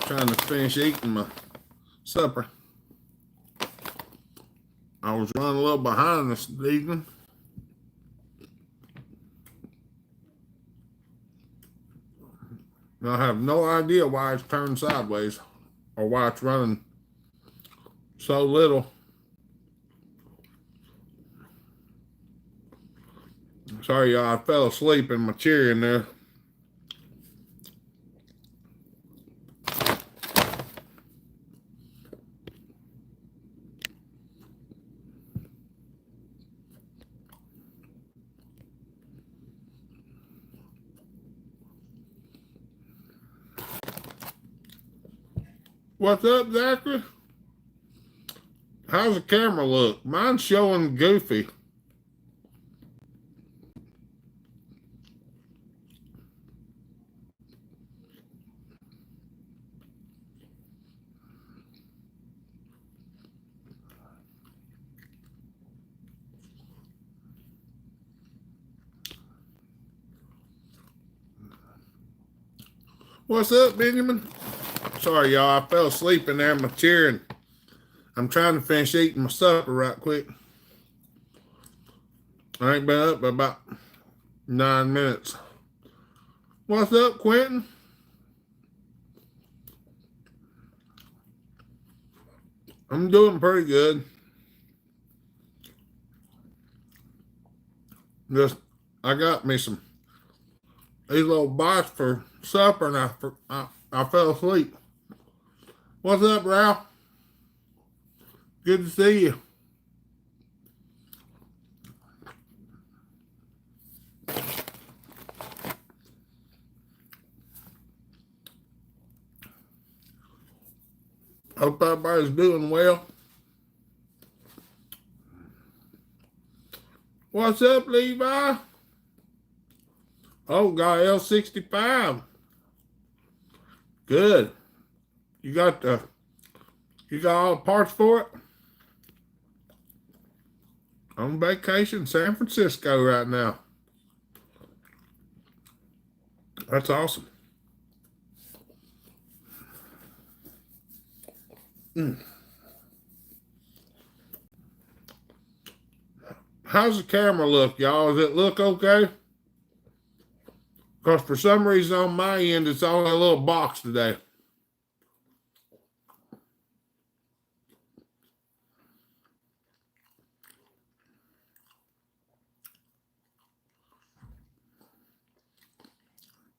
Trying to finish eating my supper. I was running a little behind this evening. I have no idea why it's turned sideways or why it's running so little. Sorry, y'all. I fell asleep in my chair in there. What's up, Zachary? How's the camera look? Mine's showing goofy. What's up, Benjamin? Sorry, y'all. I fell asleep in there in my chair, and I'm trying to finish eating my supper right quick. I ain't been up for about 9 minutes. What's up, Quentin? I'm doing pretty good. I got me these little bites for supper, and I fell asleep. What's up, Ralph? Good to see you. Hope everybody's doing well. What's up, Levi? Oh, got L65. Good. You got all the parts for it? I'm on vacation in San Francisco right now. That's awesome. How's the camera look, y'all? Does it look okay? Because for some reason on my end, it's only a little box today.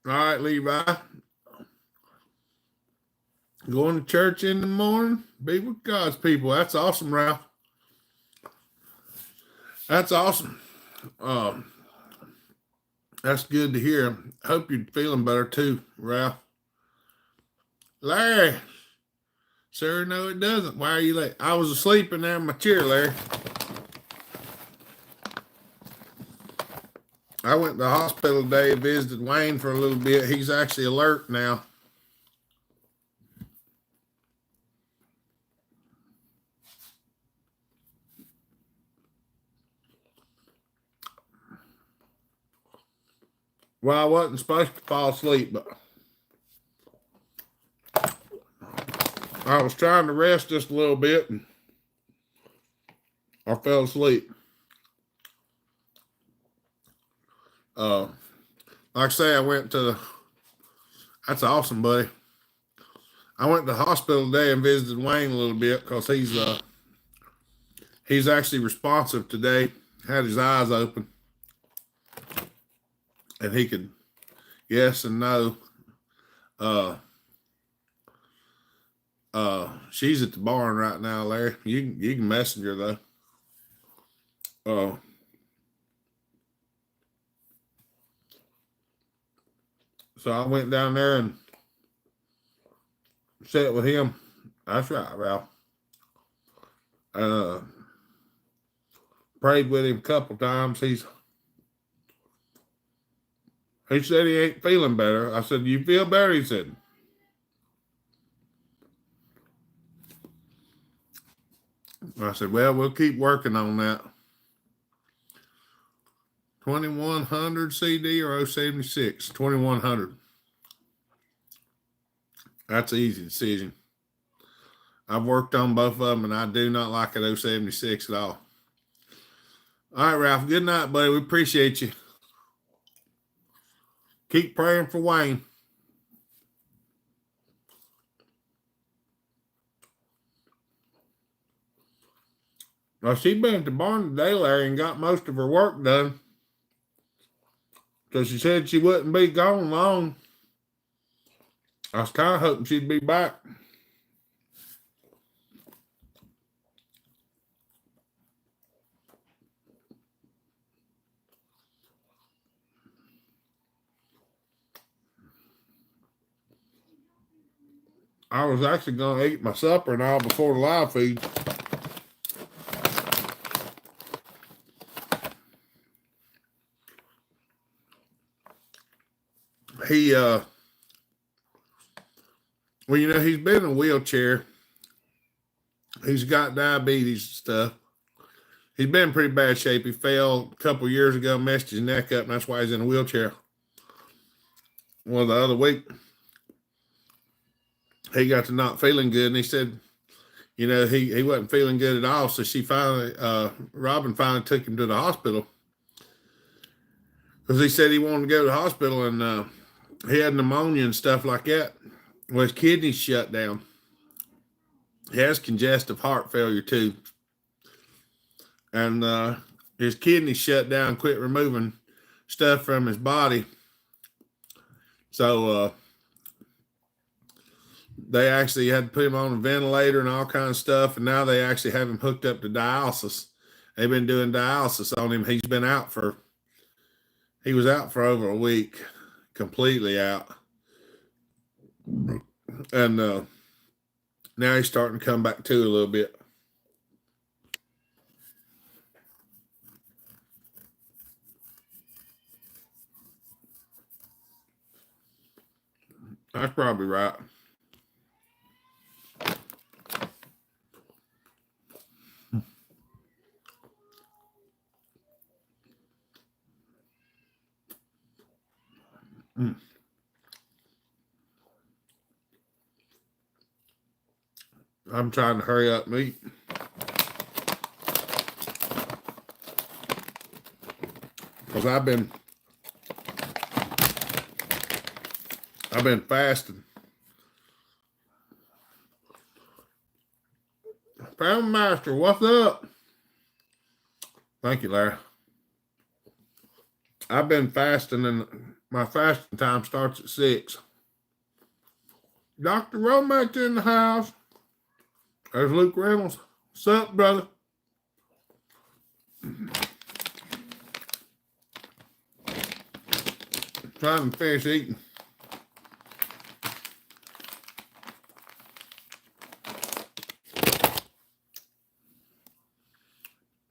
All right, Levi. Going to church in the morning, be with God's people. That's awesome, Ralph. That's awesome. That's good to hear. Hope you're feeling better too, Ralph. Larry. Sir, no, it doesn't. Why are you late? I was asleep in there in my chair, Larry. I went to the hospital today, visited Wayne for a little bit. He's actually alert now. Well, I wasn't supposed to fall asleep, but I was trying to rest just a little bit, and I fell asleep. Like I say, that's awesome, buddy. I went to the hospital today and visited Wayne a little bit because he's actually responsive today. Had his eyes open, and he could yes and no. She's at the barn right now, Larry. You can messenger though. So I went down there and sat with him. That's right, Ralph. Prayed with him a couple times. He said he ain't feeling better. I said, "You feel better?" He said. I said, "Well, we'll keep working on that." 2100 CD or 076? 2100. That's an easy decision. I've worked on both of them, and I do not like a 076 at all. All right, Ralph. Good night, buddy. We appreciate you. Keep praying for Wayne. Well, she's been at the barn today, Larry, and got most of her work done. So she said she wouldn't be gone long. I was kind of hoping she'd be back. I was actually going to eat my supper and all before the live feed. Well, you know, he's been in a wheelchair. He's got diabetes and stuff. He's been in pretty bad shape. He fell a couple years ago, messed his neck up, and that's why he's in a wheelchair. Well, the other week, he got to not feeling good, and he said, you know, he wasn't feeling good at all. So Robin finally took him to the hospital because he said he wanted to go to the hospital, and he had pneumonia and stuff like that. Well, his kidneys shut down. He has congestive heart failure too. And his kidneys shut down, quit removing stuff from his body. So they actually had to put him on a ventilator and all kinds of stuff. And now they actually have him hooked up to dialysis. They've been doing dialysis on him. He was out for over a week, completely out. And now he's starting to come back to a little bit. That's probably right. I'm trying to hurry up and eat. Because I've been fasting. Pound Master, what's up? Thank you, Larry. I've been fasting, and my fasting time starts at 6. Dr. Romack's in the house. There's Luke Reynolds. What's up, brother? Trying to finish eating.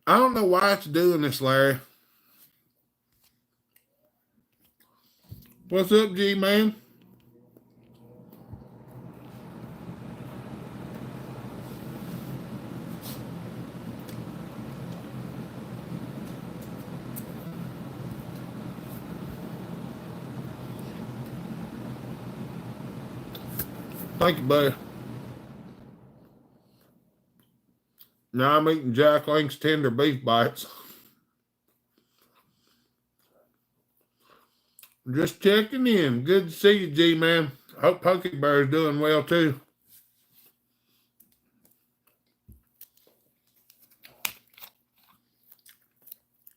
I don't know why it's doing this, Larry. What's up, G-Man? Thank you, buddy. Now I'm eating Jack Link's tender beef bites. Just checking in. Good to see you, G-Man. Hope Pokey Bear's doing well, too.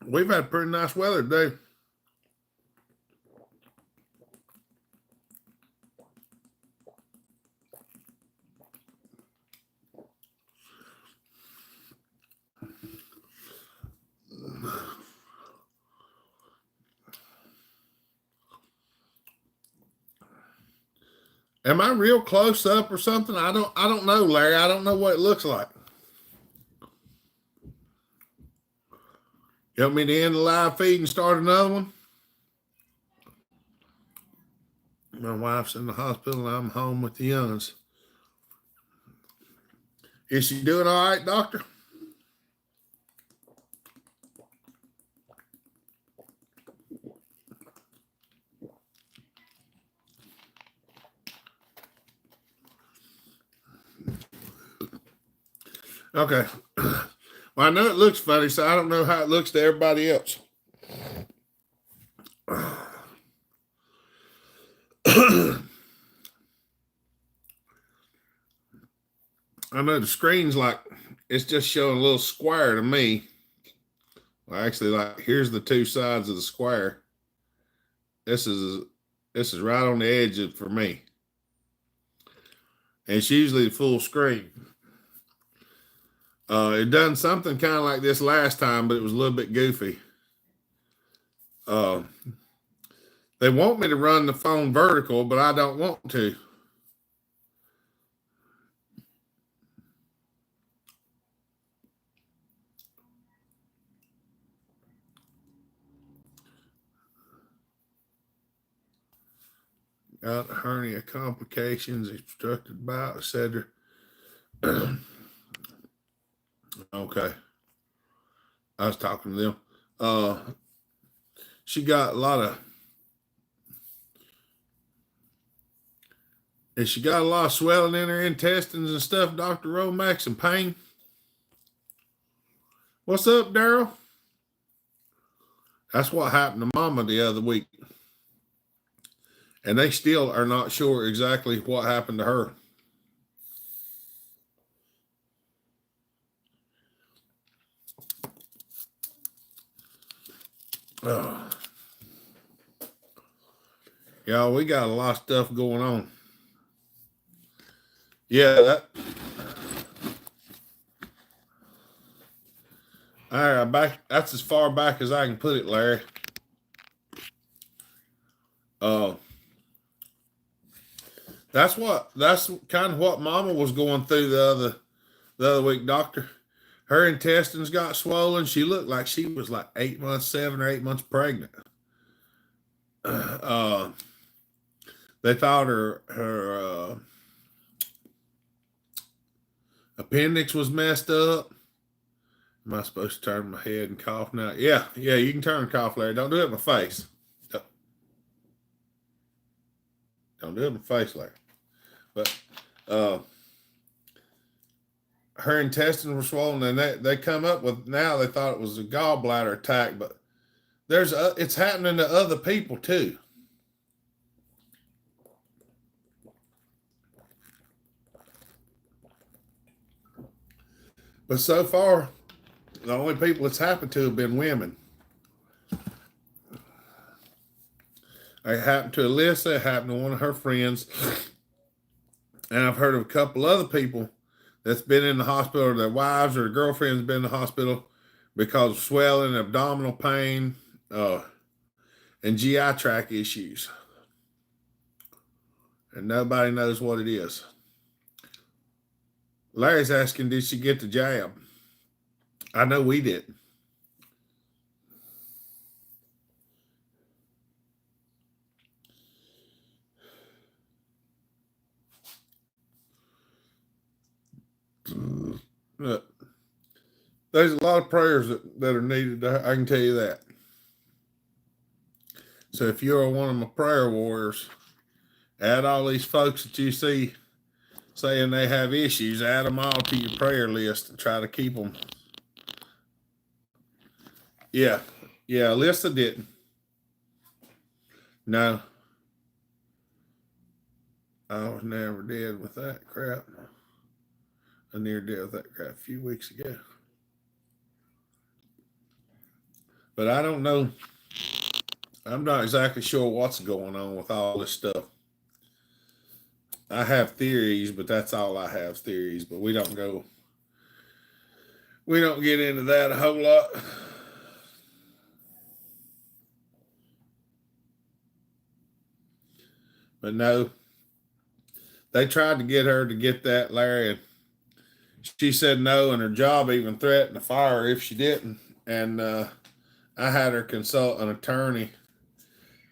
We've had pretty nice weather today. Am I real close up or something? I don't know, Larry. I don't know what it looks like. You want me to end the live feed and start another one? My wife's in the hospital and I'm home with the youngins. Is she doing all right, doctor? Okay. Well, I know it looks funny, so I don't know how it looks to everybody else. I know the screen's like it's just showing a little square to me. Well, actually, like here's the two sides of the square. This is right on the edge of, for me. And it's usually the full screen. It done something kind of like this last time, but it was a little bit goofy. They want me to run the phone vertical, but I don't want to. Got hernia complications, obstructed bowel, etc. Okay. I was talking to them. She got a lot of, and she got a lot of swelling in her intestines and stuff, Dr. Romax, and pain. What's up, Daryl? That's what happened to Mama the other week. And they still are not sure exactly what happened to her. Y'all, we got a lot of stuff going on. Yeah, all right, that's as far back as I can put it, Larry. That's kind of what Mama was going through the other week, Doctor. Her intestines got swollen. She looked like she was like 7 or 8 months pregnant. They thought her appendix was messed up. Am I supposed to turn my head and cough now? Yeah, you can turn and cough, Larry. Don't do it in my face. Don't do it in my face, Larry. But her intestines were swollen, and they come up with, now they thought it was a gallbladder attack, but it's happening to other people too. But so far, the only people it's happened to have been women. It happened to Alyssa. It happened to one of her friends. And I've heard of a couple other people that's been in the hospital, or their wives or their girlfriends been in the hospital because of swelling, abdominal pain, and GI tract issues. And nobody knows what it is. Larry's asking, did she get the jab? I know we didn't. Look, there's a lot of prayers that are needed. I can tell you that. So if you're one of my prayer warriors, add all these folks that you see saying they have issues, add them all to your prayer list and try to keep them. Yeah, Alyssa didn't. No, I was never dead with that crap. I near did with that crap a few weeks ago. But I don't know. I'm not exactly sure what's going on with all this stuff. I have theories, but that's all I have, theories. But we don't get into that a whole lot. But no, they tried to get her to get that, Larry, and she said no, and her job even threatened to fire her if she didn't. And I had her consult an attorney,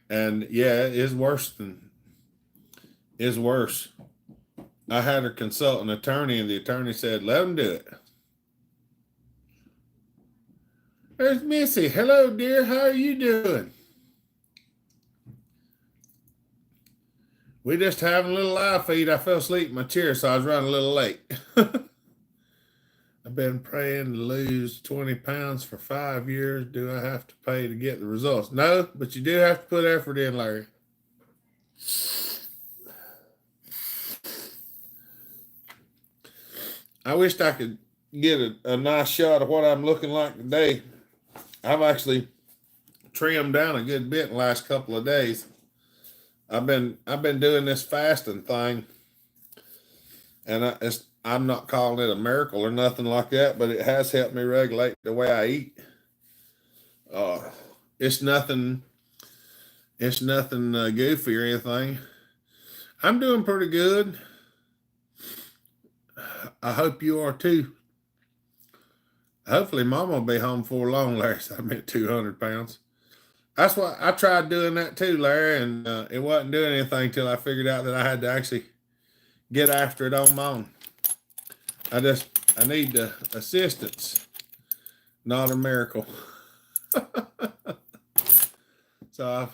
and yeah, it's worse. I had her consult an attorney, and the attorney said, let them do it. There's Missy. Hello, dear. How are you doing? We just having a little live feed. I fell asleep in my chair, so I was running a little late. I've been praying to lose 20 pounds for 5 years. Do I have to pay to get the results? No, but you do have to put effort in, Larry. I wished I could get a nice shot of what I'm looking like today. I've actually trimmed down a good bit in the last couple of days. I've been doing this fasting thing, and I'm not calling it a miracle or nothing like that, but it has helped me regulate the way I eat. It's nothing goofy or anything. I'm doing pretty good. I hope you are too. Hopefully Mama will be home before long, Larry. So I'm at 200 pounds. That's why I tried doing that too, Larry, and it wasn't doing anything till I figured out that I had to actually get after it on my own. I need the assistance, not a miracle. So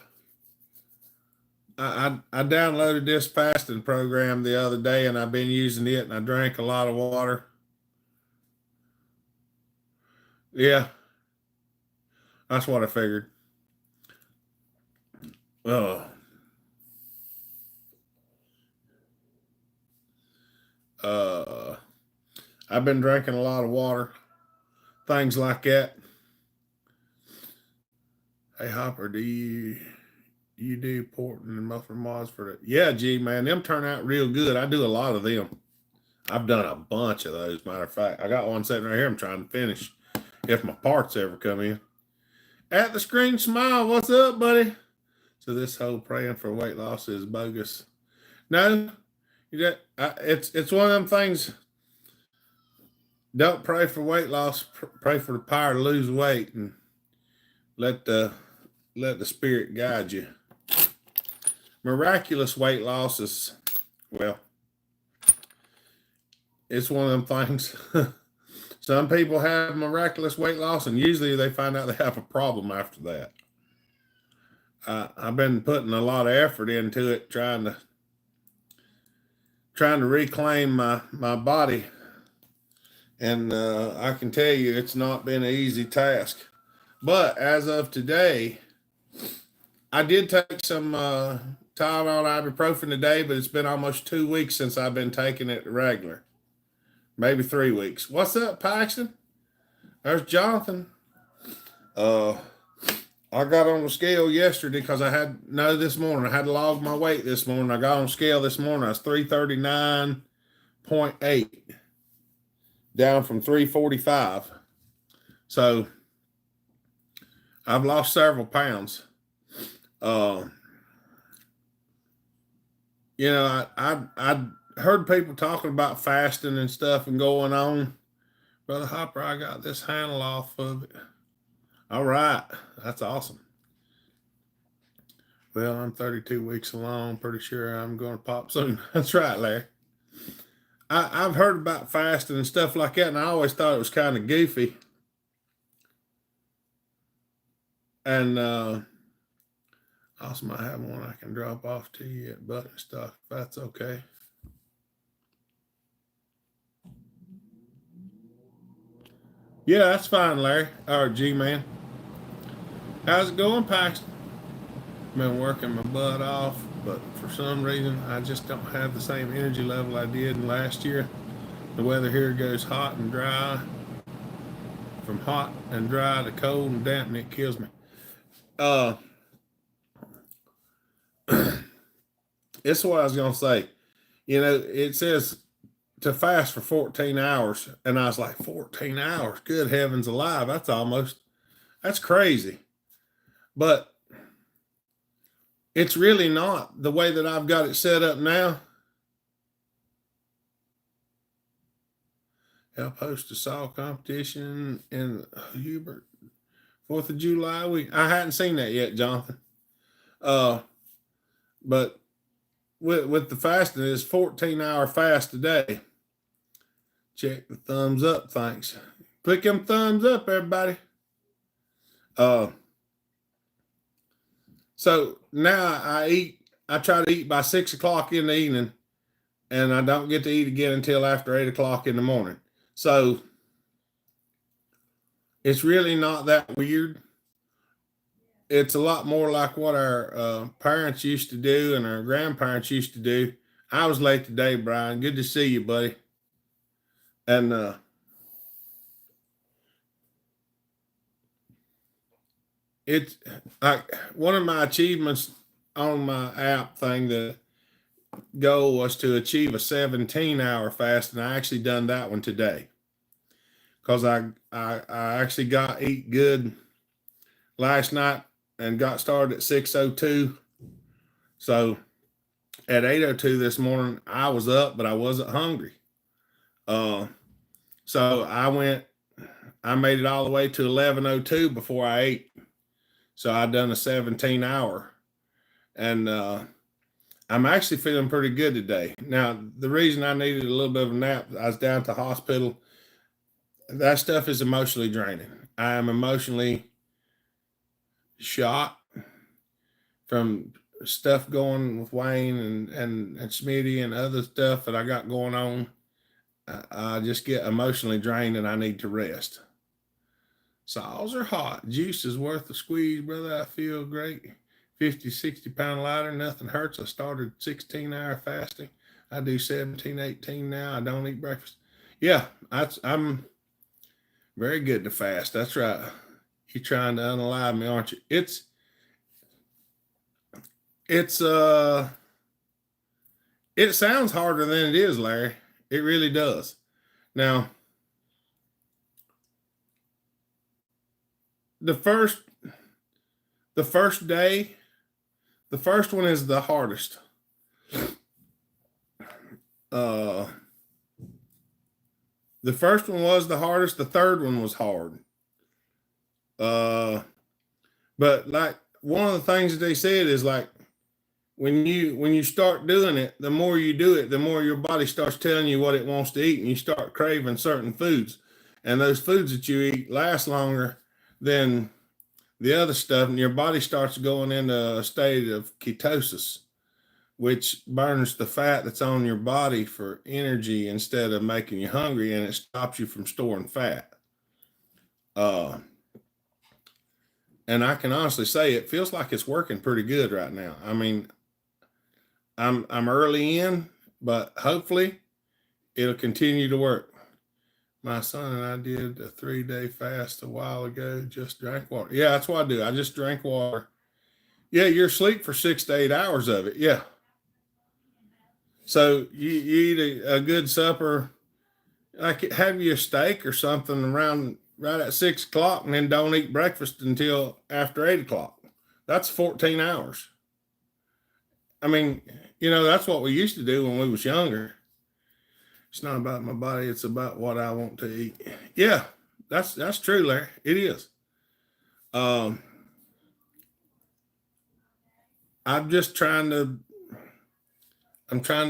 I downloaded this fasting program the other day, and I've been using it, and I drank a lot of water. Yeah, that's what I figured. I've been drinking a lot of water, things like that. Hey Hopper, do you do Portland and muffin mods for that? Yeah, G man, them turn out real good. I do a lot of them. I've done a bunch of those. Matter of fact, I got one sitting right here. I'm trying to finish if my parts ever come in. At the screen smile, what's up, buddy? So this whole praying for weight loss is bogus. No, it's one of them things. Don't pray for weight loss. Pray for the power to lose weight, and let the Spirit guide you. Miraculous weight loss is, well, it's one of them things. Some people have miraculous weight loss, and usually they find out they have a problem after that. I've been putting a lot of effort into it, trying to reclaim my body, and I can tell you it's not been an easy task. But as of today, I did take some Tylenol ibuprofen today, but it's been almost 2 weeks since I've been taking it regular. Maybe 3 weeks. What's up, Paxton? There's Jonathan. I got on the scale yesterday because this morning. I had to log my weight this morning. I got on the scale this morning. I was 339.8, down from 345. So I've lost several pounds. I heard people talking about fasting and stuff and going on. Brother Hopper, I got this handle off of it. All right. That's awesome. Well, I'm 32 weeks along. Pretty sure I'm going to pop soon. That's right, Larry. I've heard about fasting and stuff like that, and I always thought it was kind of goofy. And also, I have one I can drop off to you at Buttonstock, if that's okay. Yeah, that's fine, Larry. Or G-Man. How's it going, Paxton? Been working my butt off, but for some reason, I just don't have the same energy level I did last year. The weather here goes hot and dry. From hot and dry to cold and damp, and it kills me. This is what I was going to say. It says to fast for 14 hours. And I was like, 14 hours? Good heavens alive. That's crazy. But it's really not the way that I've got it set up now. Help host a saw competition in Hubert 4th of July week. I hadn't seen that yet, Jonathan. But with the fasting, it's 14-hour fast today. Check the thumbs up, thanks. Click them thumbs up, everybody. So now I try to eat by 6 o'clock in the evening, and I don't get to eat again until after 8 o'clock in the morning. So It's really not that weird. It's a lot more like what our parents used to do and our grandparents used to do. I was late today, Brian. Good to see you, buddy. And it's like one of my achievements on my app thing. The goal was to achieve a 17-hour fast, and I actually done that one today because I actually got eat good last night and got started at 6:02. So at 8:02 this morning, I was up, but I wasn't hungry. Uh, so I made it all the way to 11:02 before I ate. So I done a 17-hour, and I'm actually feeling pretty good today. Now, the reason I needed a little bit of a nap, I was down at the hospital. That stuff is emotionally draining. I am emotionally shot from stuff going with Wayne and Smitty and other stuff that I got going on. I just get emotionally drained and I need to rest. Sauls are hot. Juice is worth the squeeze, brother. I feel great. 50, 60 pound lighter. Nothing hurts. I started 16-hour fasting. I do 17, 18 now. I don't eat breakfast. Yeah, I'm very good to fast. That's right. You're trying to unalive me, aren't you? It's it sounds harder than it is, Larry. It really does. Now, the first day, the first one is the hardest. The first one was the hardest. The third one was hard. But like one of the things that they said is like when you start doing it, the more you do it, the more your body starts telling you what it wants to eat, and you start craving certain foods, and those foods that you eat last longer than the other stuff, and your body starts going into a state of ketosis, which burns the fat that's on your body for energy instead of making you hungry, and it stops you from storing fat. And I can honestly say it feels like it's working pretty good right now. I mean, I'm early in, but hopefully it'll continue to work. My son and I did a 3-day fast a while ago. Just drank water. Yeah, that's what I do. I just drink water. Yeah, you're asleep for 6 to 8 hours of it. Yeah. So you eat a good supper, like have you a steak or something around right at 6 o'clock, and then don't eat breakfast until after 8 o'clock. That's 14 hours. I mean, that's what we used to do when we was younger. It's not about my body, it's about what I want to eat. Yeah, that's true, Larry. It is. I'm just trying to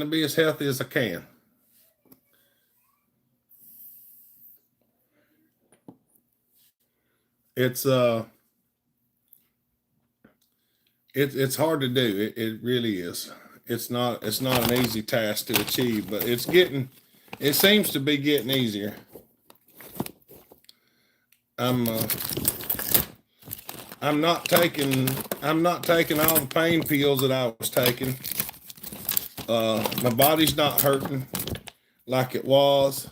be as healthy as I can. It's it's hard to do. It really is. It's not an easy task to achieve, but it seems to be getting easier. I'm not taking all the pain pills that I was taking. My body's not hurting like it was.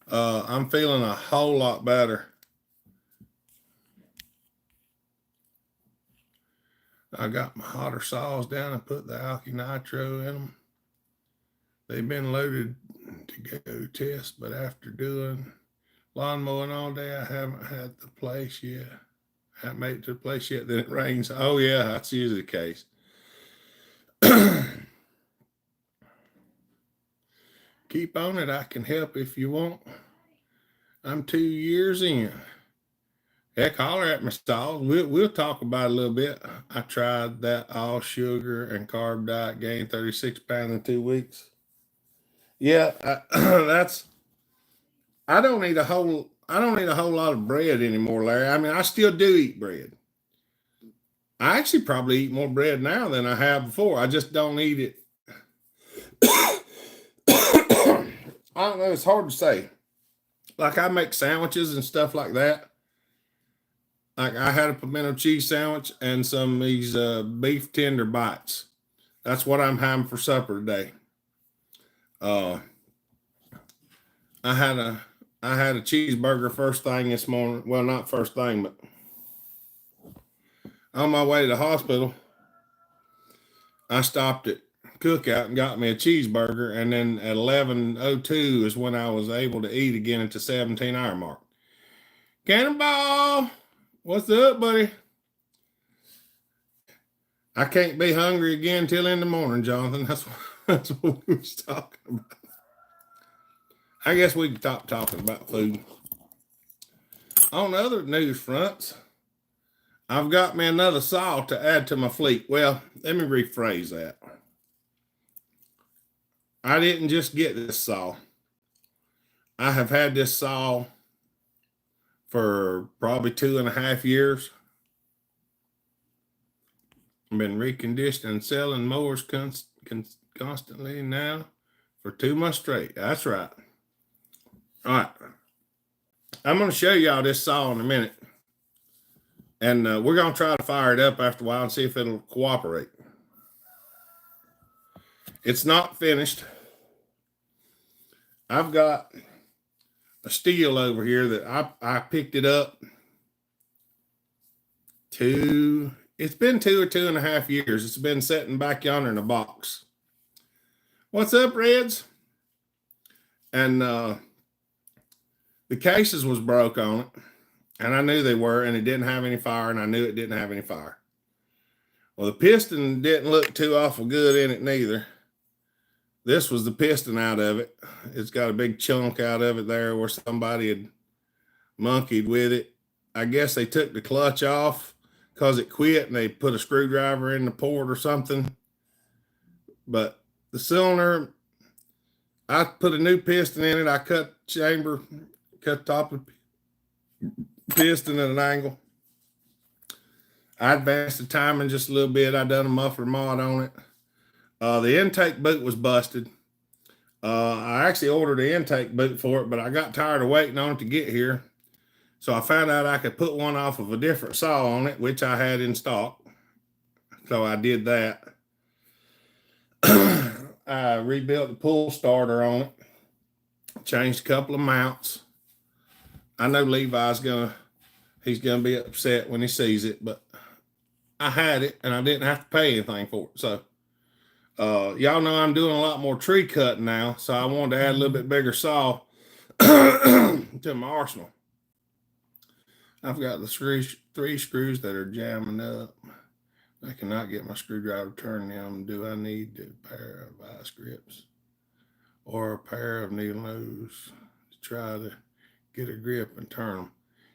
I'm feeling a whole lot better. I got my hotter saws down and put the alky nitro in them. They've been loaded to go test, but after doing lawn mowing all day, I haven't had the place yet. I haven't made it to the place yet. Then it rains. Oh yeah, that's usually the case. Keep on it. I can help if you want. I'm 2 years in. Heck, holler at my stalls. We'll talk about it a little bit. I tried that all sugar and carb diet, gained 36 pounds in 2 weeks. Yeah, I don't eat a whole lot of bread anymore, Larry. I mean, I still do eat bread. I actually probably eat more bread now than I have before. I just don't eat it. I don't know. It's hard to say. like I make sandwiches and stuff like that. Like I had a pimento cheese sandwich and some of these beef tender bites. That's what I'm having for supper today. Uh, I had a cheeseburger first thing this morning. Well, not first thing, but on my way to the hospital, I stopped at Cookout and got me a cheeseburger, and then at 11:02 is when I was able to eat again at the 17-hour mark. Cannonball, what's up, buddy? I can't be hungry again till in the morning, Jonathan. That's what we was talking about. I guess we can stop talking about food. On other news fronts, I've got me another saw to add to my fleet. Well, let me rephrase that. I didn't just get this saw. I have had this saw for probably 2.5 years. I've been reconditioning and selling mowers constantly now for 2 months straight. That's right. All right. I'm going to show y'all this saw in a minute. And we're going to try to fire it up after a while and see if it'll cooperate. It's not finished. I've got a steel over here that I picked it up it's been 2 or 2.5 years. It's been sitting back yonder in a box. What's up, Reds? And the cases was broke on it. And I knew they were, and it didn't have any fire, and I knew it didn't have any fire. Well, the piston didn't look too awful good in it neither. This was the piston out of it. It's got a big chunk out of it there where somebody had monkeyed with it. I guess they took the clutch off because it quit, and they put a screwdriver in the port or something. But the cylinder, I put a new piston in it. I cut top of the piston at an angle. I advanced the timing just a little bit. I done a muffler mod on it. The intake boot was busted. I actually ordered an intake boot for it, but I got tired of waiting on it to get here. So I found out I could put one off of a different saw on it, which I had in stock. So I did that. I rebuilt the pull starter on it. Changed a couple of mounts. I know he's gonna be upset when he sees it, but I had it and I didn't have to pay anything for it. So y'all know I'm doing a lot more tree cutting now, so I wanted to add a little bit bigger saw to my arsenal. I've got the three screws that are jamming up. I cannot get my screwdriver turning them. Do I need a pair of vice grips or a pair of needle nose to try to get a grip and turn them?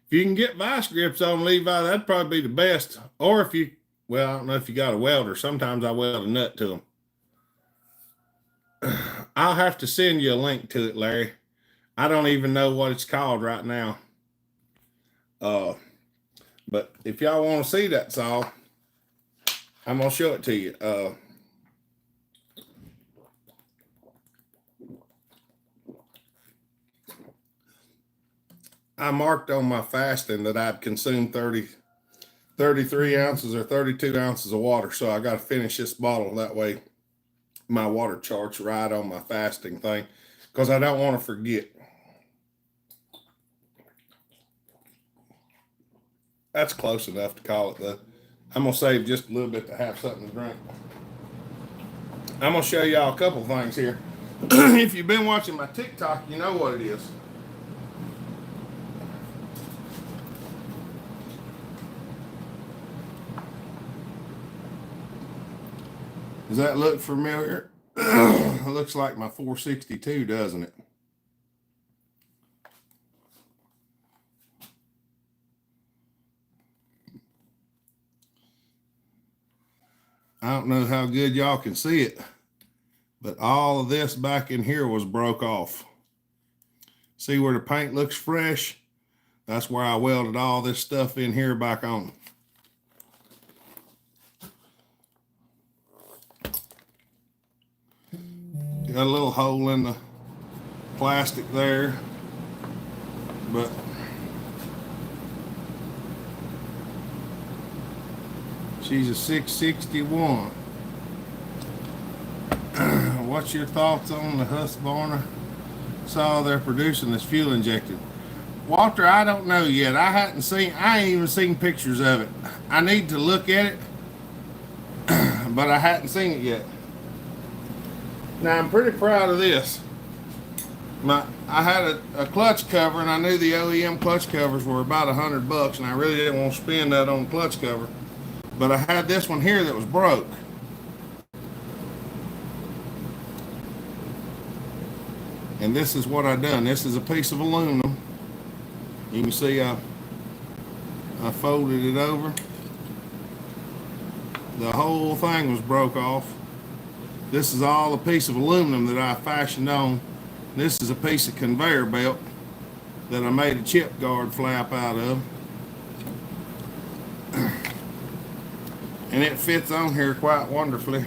If you can get vice grips on Levi, that'd probably be the best. Or if I don't know if you got a welder. Sometimes I weld a nut to them. I'll have to send you a link to it, Larry. I don't even know what it's called right now. But if y'all want to see that saw, I'm going to show it to you. I marked on my fasting that I'd consumed 33 ounces or 32 ounces of water. So I got to finish this bottle. That way my water chart's right on my fasting thing, because I don't want to forget. That's close enough to call it though. I'm going to save just a little bit to have something to drink. I'm going to show y'all a couple things here. If you've been watching my TikTok, you know what it is. Does that look familiar? It looks like my 462, doesn't it? I don't know how good y'all can see it, but all of this back in here was broke off. See where the paint looks fresh? That's where I welded all this stuff in here back on. Got a little hole in the plastic there. But she's a 661. What's your thoughts on the Husqvarna saw they're producing this fuel injected? Walter, I don't know yet. I ain't even seen pictures of it. I need to look at it, but I hadn't seen it yet. Now I'm pretty proud of this. I had a clutch cover, and I knew the OEM clutch covers were about $100, and I really didn't want to spend that on clutch cover. But I had this one here that was broke. And this is what I done. This is a piece of aluminum. You can see I folded it over. The whole thing was broke off. This is all a piece of aluminum that I fashioned on. This is a piece of conveyor belt that I made a chip guard flap out of. And it fits on here quite wonderfully.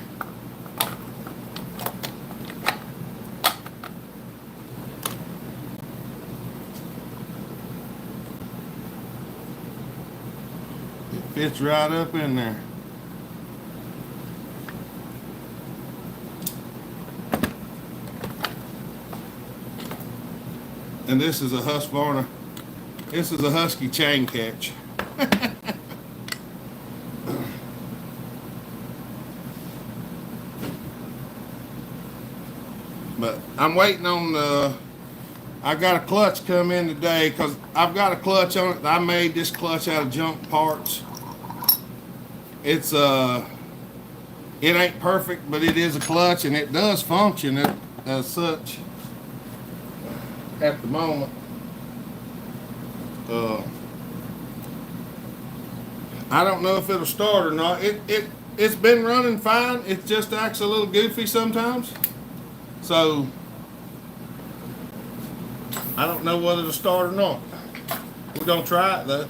Fits right up in there. And this is a Husqvarna. This is a Husky chain catch. But I'm waiting on I got a clutch come in today because I've got a clutch on it. I made this clutch out of junk parts. It's it ain't perfect, but it is a clutch, and it does function as such at the moment. I don't know if it'll start or not. It's been running fine. It just acts a little goofy sometimes. So I don't know whether to start or not. We're gonna try it though.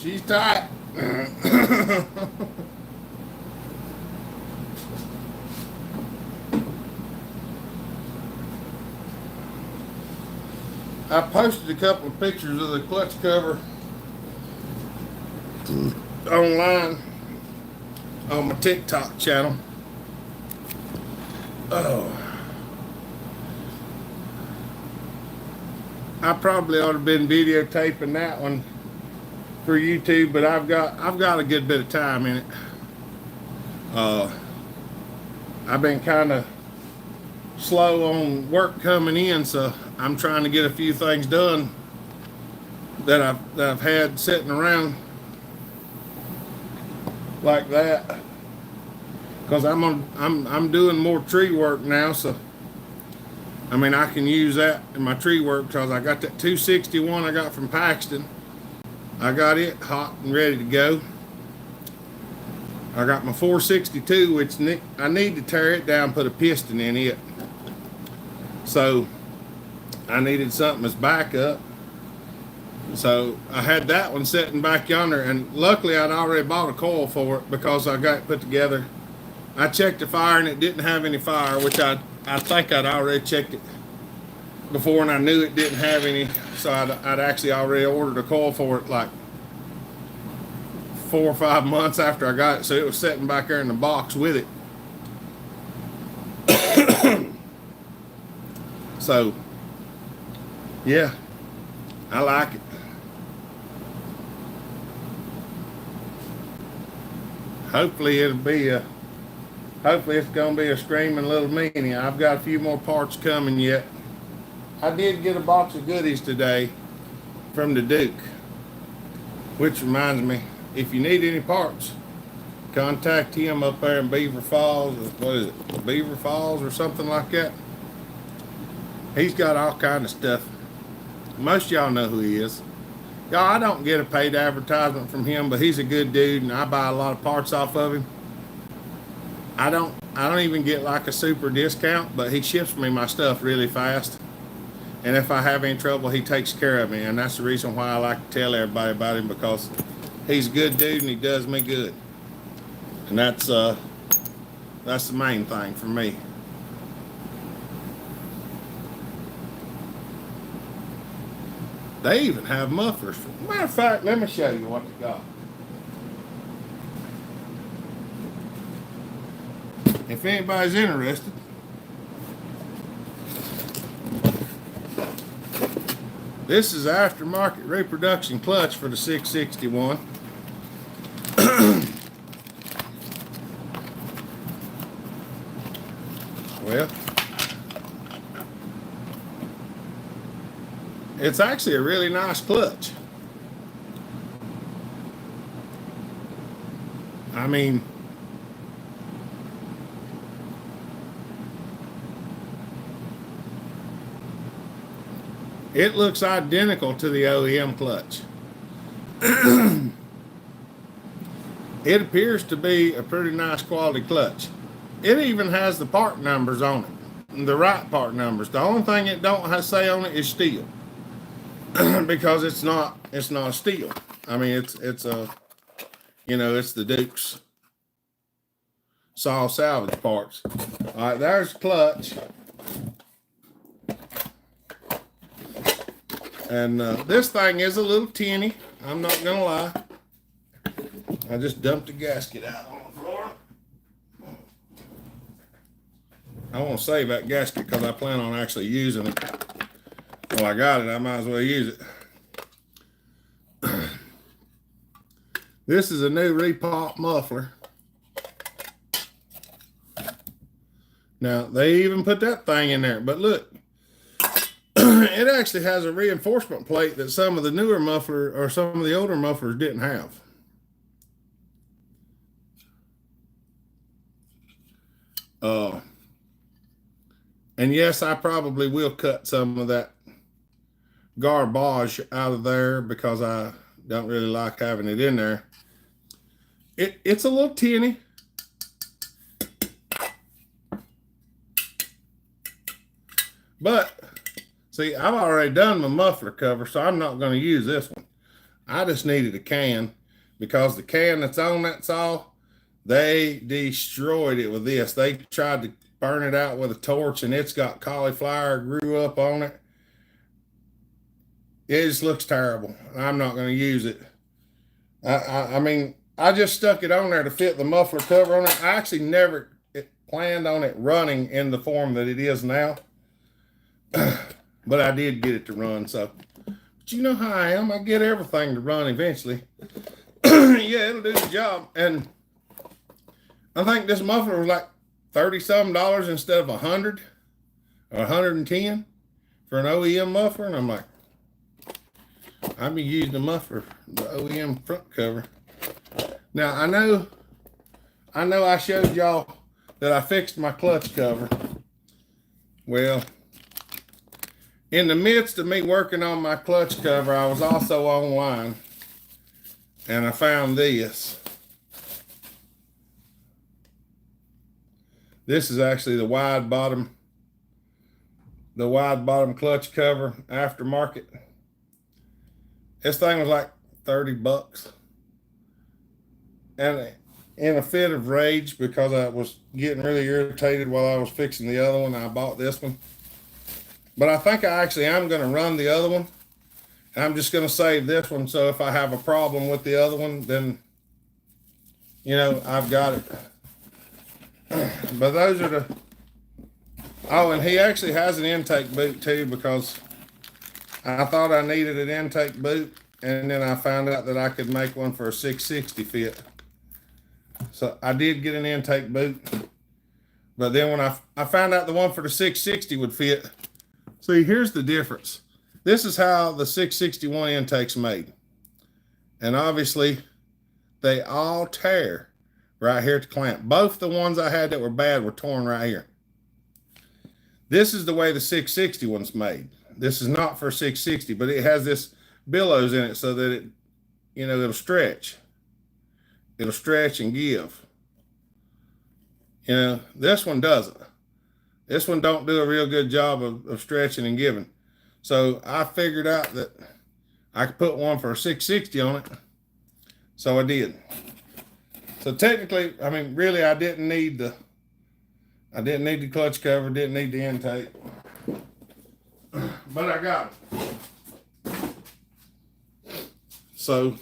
She's tight. I posted a couple of pictures of the clutch cover online on my TikTok channel. Oh, I probably ought to have been videotaping that one for YouTube, but I've got a good bit of time in it. I've been kind of slow on work coming in, so I'm trying to get a few things done that I've had sitting around like that, because I'm doing more tree work now, so I mean I can use that in my tree work because I got that 261 I got from Paxton. I got it hot and ready to go. I got my 462, which I need to tear it down, put a piston in it. So I needed something as backup. So I had that one sitting back yonder, and luckily I'd already bought a coil for it because I got it put together. I checked the fire and it didn't have any fire, which I think I'd already checked it before and I knew it didn't have any. So I'd actually already ordered a coil for it like 4 or 5 months after I got it. So it was sitting back there in the box with it. So yeah, I like it. Hopefully hopefully it's gonna be a screaming little meanie. I've got a few more parts coming yet. I did get a box of goodies today from the Duke, which reminds me, if you need any parts, contact him up there in Beaver Falls. What is it, Beaver Falls or something like that? He's got all kind of stuff. Most of y'all know who he is. Y'all, I don't get a paid advertisement from him, but he's a good dude, and I buy a lot of parts off of him. I don't even get like a super discount, but he ships me my stuff really fast. And if I have any trouble, he takes care of me, and that's the reason why I like to tell everybody about him, because he's a good dude and he does me good. And that's the main thing for me. They even have mufflers. Matter of fact, let me show you what they got. If anybody's interested, this is aftermarket reproduction clutch for the 661. Well, it's actually a really nice clutch. I mean, it looks identical to the OEM clutch. It appears to be a pretty nice quality clutch. It even has the part numbers on it, the right part numbers. The only thing it don't say on it is steel, because it's not a steel. I mean, it's a, it's the Duke's saw salvage parts. All right, there's the clutch. And this thing is a little tinny. I'm not gonna lie. I just dumped the gasket out on the floor. I want to save that gasket because I plan on actually using it. Well, I got it. I might as well use it. This is a new repop muffler. Now, they even put that thing in there. But look, it actually has a reinforcement plate that some of the newer muffler or some of the older mufflers didn't have. And yes, I probably will cut some of that garbage out of there because I don't really like having it in there. It's a little tinny. But see, I've already done my muffler cover, so I'm not going to use this one. I just needed a can because the can that's on that saw, they destroyed it with this. They tried to burn it out with a torch, and it's got cauliflower grew up on it. It just looks terrible. I'm not going to use it. I mean, I just stuck it on there to fit the muffler cover on it. I actually never planned on it running in the form that it is now. But I did get it to run, so. But you know how I am. I get everything to run eventually. Yeah, it'll do the job. And I think this muffler was like $30-some instead of $100 or $110 for an OEM muffler. And I'm like, I've been using the muffler, the OEM front cover. Now, I know I showed y'all that I fixed my clutch cover. Well, in the midst of me working on my clutch cover, I was also online, and I found this. This is actually the wide bottom clutch cover aftermarket. This thing was like $30. And in a fit of rage because I was getting really irritated while I was fixing the other one, I bought this one. But I think I actually am going to run the other one. I'm just going to save this one, so if I have a problem with the other one, then, you know, I've got it. But those are the... Oh, and he actually has an intake boot too, because I thought I needed an intake boot, and then I found out that I could make one for a 660 fit. So I did get an intake boot, but then when I found out the one for the 660 would fit. See, here's the difference. This is how the 661 intake's made. And obviously, they all tear right here at the clamp. Both the ones I had that were bad were torn right here. This is the way the 660 one's made. This is not for 660, but it has this billows in it so that it, you know, it'll stretch. It'll stretch and give. You know, this one doesn't. This one don't do a real good job of stretching and giving. So I figured out that I could put one for a 660 on it. So I did. So technically, I mean, really, I didn't need the clutch cover, didn't need the intake. But I got it. So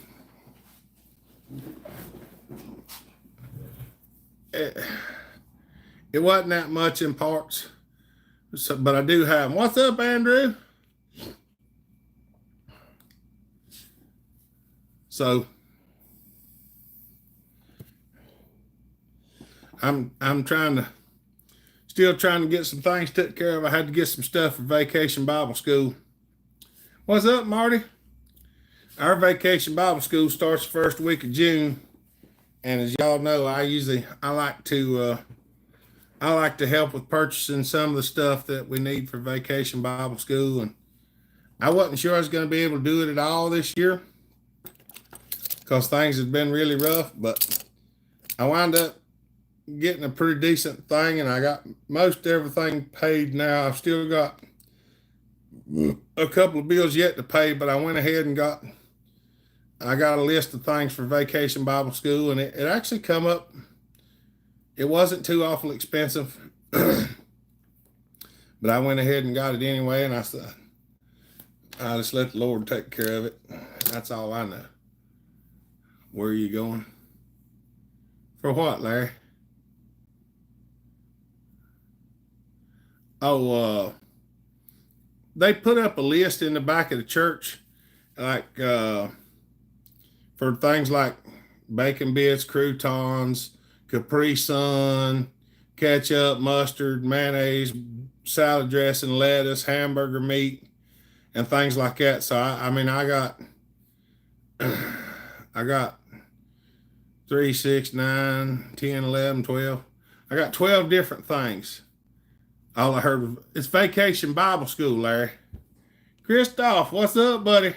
it wasn't that much in parts, so, but I do have them. What's up, Andrew? So I'm still trying to get some things taken care of. I had to get some stuff for Vacation Bible School. What's up, Marty? Our Vacation Bible School starts the first week of June, and as y'all know, I like to help with purchasing some of the stuff that we need for Vacation Bible School, and I wasn't sure I was going to be able to do it at all this year because things had been really rough, but I wound up getting a pretty decent thing, and I got most everything paid now. I've still got a couple of bills yet to pay, but I went ahead and I got a list of things for Vacation Bible School, and it actually come up. It wasn't too awful expensive, but I went ahead and got it anyway, and I said, I just let the Lord take care of it. That's all I know. Where are you going? For what, Larry? Oh, they put up a list in the back of the church, like for things like bacon bits, croutons, Capri Sun, ketchup, mustard, mayonnaise, salad dressing, lettuce, hamburger meat, and things like that. So I mean, I got 3, 6, 9, 10, 11, 12. I got 12 different things. All I heard was, it's Vacation Bible School, Larry. Christoph, what's up, buddy?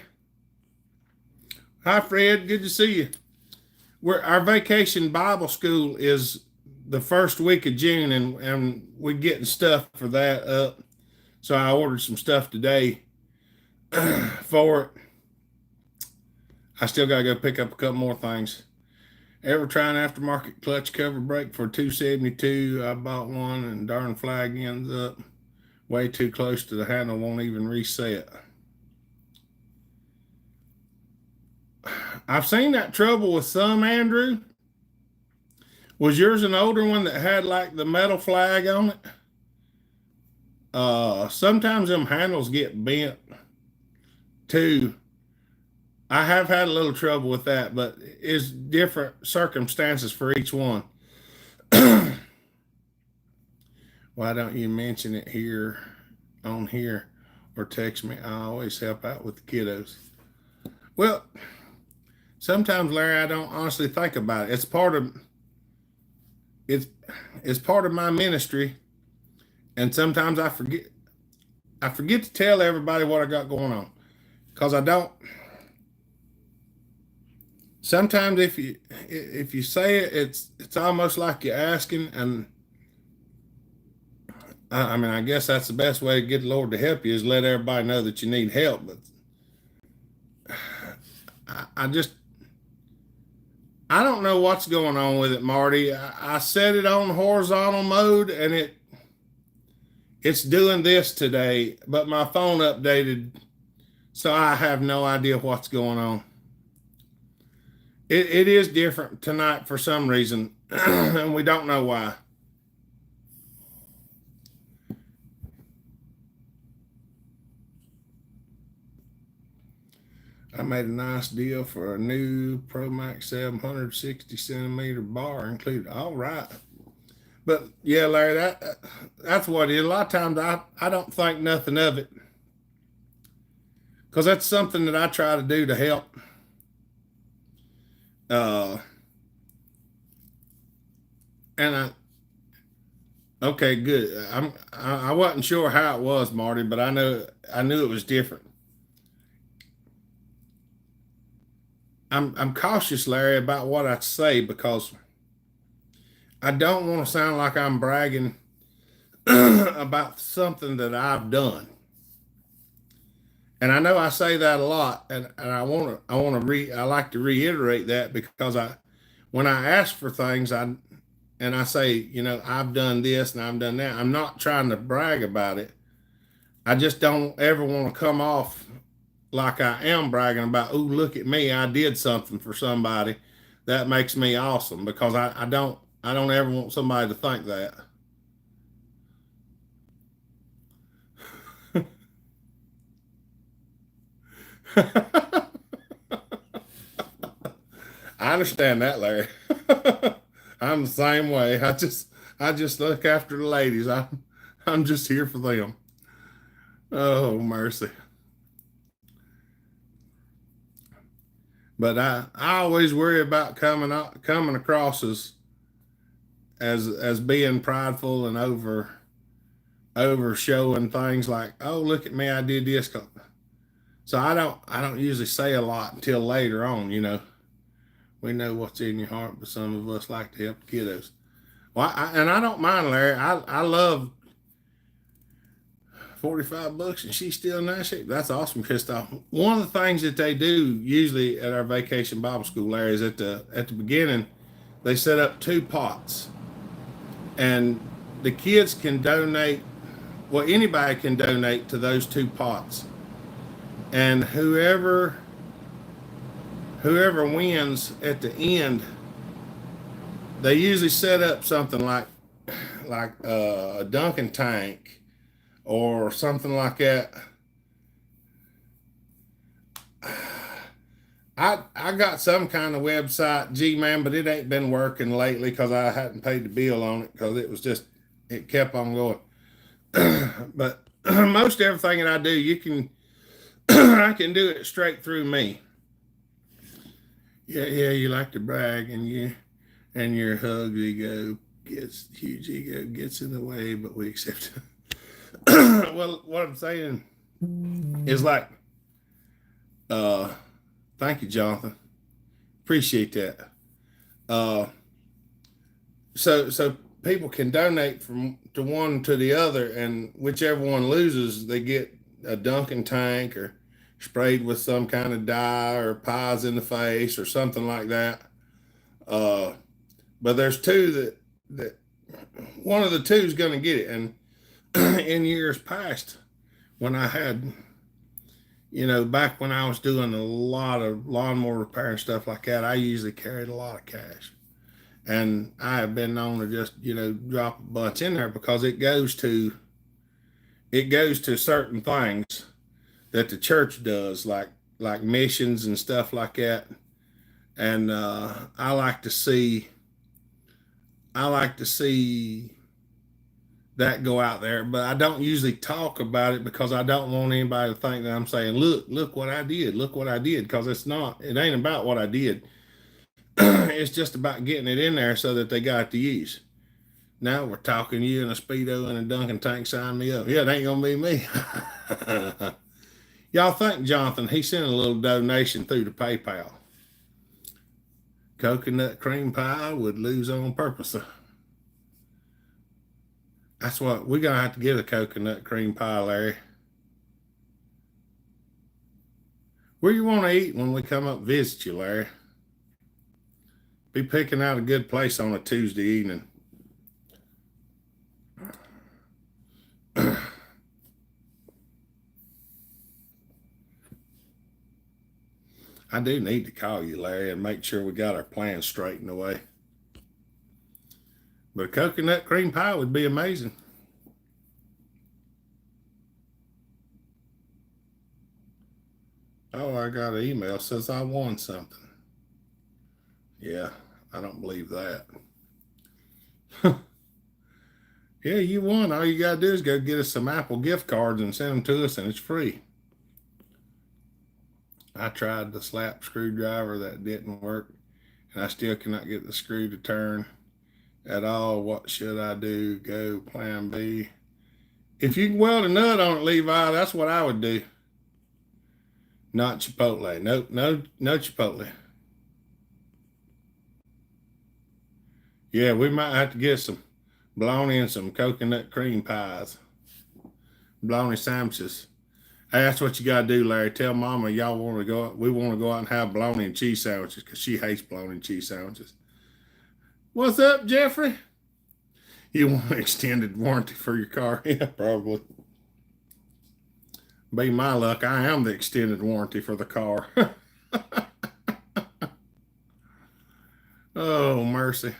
Hi, Fred. Good to see you. Our Vacation Bible School is the first week of June, and we're getting stuff for that up. So I ordered some stuff today for it. I still got to go pick up a couple more things. Ever try an aftermarket clutch cover brake for $272? I bought one, and darn flag ends up way too close to the handle, won't even reset. I've seen that trouble with some, Andrew. Was yours an older one that had like the metal flag on it? Sometimes them handles get bent too. I have had a little trouble with that, but it's different circumstances for each one. Why don't you mention it here on here or text me? I always help out with the kiddos. Well, sometimes, Larry, I don't honestly think about it. It's part of my ministry, and sometimes I forget to tell everybody what I got going on, because I don't. Sometimes if you say it, it's almost like you're asking, and I mean, I guess that's the best way to get the Lord to help you is let everybody know that you need help. But I just, I don't know what's going on with it, Marty. I set it on horizontal mode and it's doing this today, but my phone updated, so I have no idea what's going on. It is different tonight for some reason, and we don't know why. I made a nice deal for a new Pro Max 760 centimeter bar included. All right. But yeah, Larry, that's what it is. A lot of times I don't think nothing of it because that's something that I try to do to help. Uh, and okay, good. I wasn't sure how it was, Marty, but I knew it was different. I'm cautious, Larry, about what I say because I don't want to sound like I'm bragging about something that I've done. And I know I say that a lot, and I like to reiterate that because when I ask for things, and I say, I've done this and I've done that. I'm not trying to brag about it. I just don't ever want to come off like I am bragging about, oh, look at me, I did something for somebody. That makes me awesome because I don't ever want somebody to think that. I understand that, Larry. I'm the same way. I just look after the ladies. I'm just here for them. Oh mercy. But I always worry about coming across as being prideful and over showing things like, oh, look at me, I did this. So I don't usually say a lot until later on. We know what's in your heart, but some of us like to help the kiddos. Well, and I don't mind, Larry. I love 45 bucks and she's still in nice shape. That's awesome, Christoph. One of the things that they do usually at our vacation Bible school, Larry, is at the beginning, they set up two pots. And the kids can donate, well, anybody can donate to those two pots. And whoever wins at the end, they usually set up something like a Dunkin' tank or something like that. I got some kind of website, G man, but it ain't been working lately because I hadn't paid the bill on it because it kept on going. But most everything that I do, I can do it straight through me. Yeah, you like to brag and your hug ego gets huge ego gets in the way, but we accept it. Well, what I'm saying is like, uh, thank you, Jonathan. Appreciate that. Uh, so people can donate from to one to the other, and whichever one loses, they get a Dunkin' tank or sprayed with some kind of dye or pies in the face or something like that. Uh, but there's two that one of the two is going to get it. And in years past, when I had, back when I was doing a lot of lawnmower repair and stuff like that, I usually carried a lot of cash. And I have been known to just, drop a bunch in there because it goes to certain things that the church does, like missions and stuff like that. And I like to see that go out there, but I don't usually talk about it because I don't want anybody to think that I'm saying, look what I did, look what I did, because it ain't about what I did. It's just about getting it in there so that they got to use. Now we're talking you in a Speedo and a Dunkin' tank, sign me up. Yeah, it ain't gonna be me. Y'all thank Jonathan. He sent a little donation through the PayPal. Coconut cream pie would lose on purpose. That's what we're gonna have to get, a coconut cream pie, Larry. Where you want to eat when we come up visit you, Larry? Be picking out a good place on a Tuesday evening. I do need to call you, Larry, and make sure we got our plans straightened away. But a coconut cream pie would be amazing. Oh, I got an email says I won something. Yeah, I don't believe that. Yeah, you won. All you got to do is go get us some Apple gift cards and send them to us, and it's free. I tried the slap screwdriver. That didn't work, and I still cannot get the screw to turn at all. What should I do? Go plan B. If you can weld a nut on it, Levi, that's what I would do. Not Chipotle. No Chipotle. Yeah, we might have to get some bologna and some coconut cream pies. Bologna sandwiches. Hey, that's what you gotta do, Larry. Tell Mama y'all want to go. We want to go out and have bologna and cheese sandwiches because she hates bologna and cheese sandwiches. What's up, Jeffrey? You want an extended warranty for your car? Yeah, probably. Be my luck, I am the extended warranty for the car. Oh, mercy.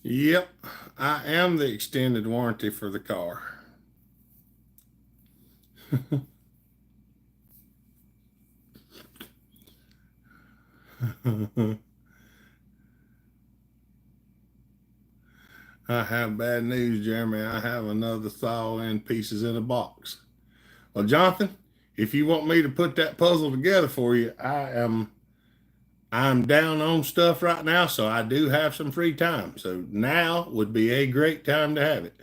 Yep, I am the extended warranty for the car. I have bad news, Jeremy. I have another thaw-in pieces in a box. Well, Jonathan, if you want me to put that puzzle together for you, I'm down on stuff right now, so I do have some free time. So now would be a great time to have it.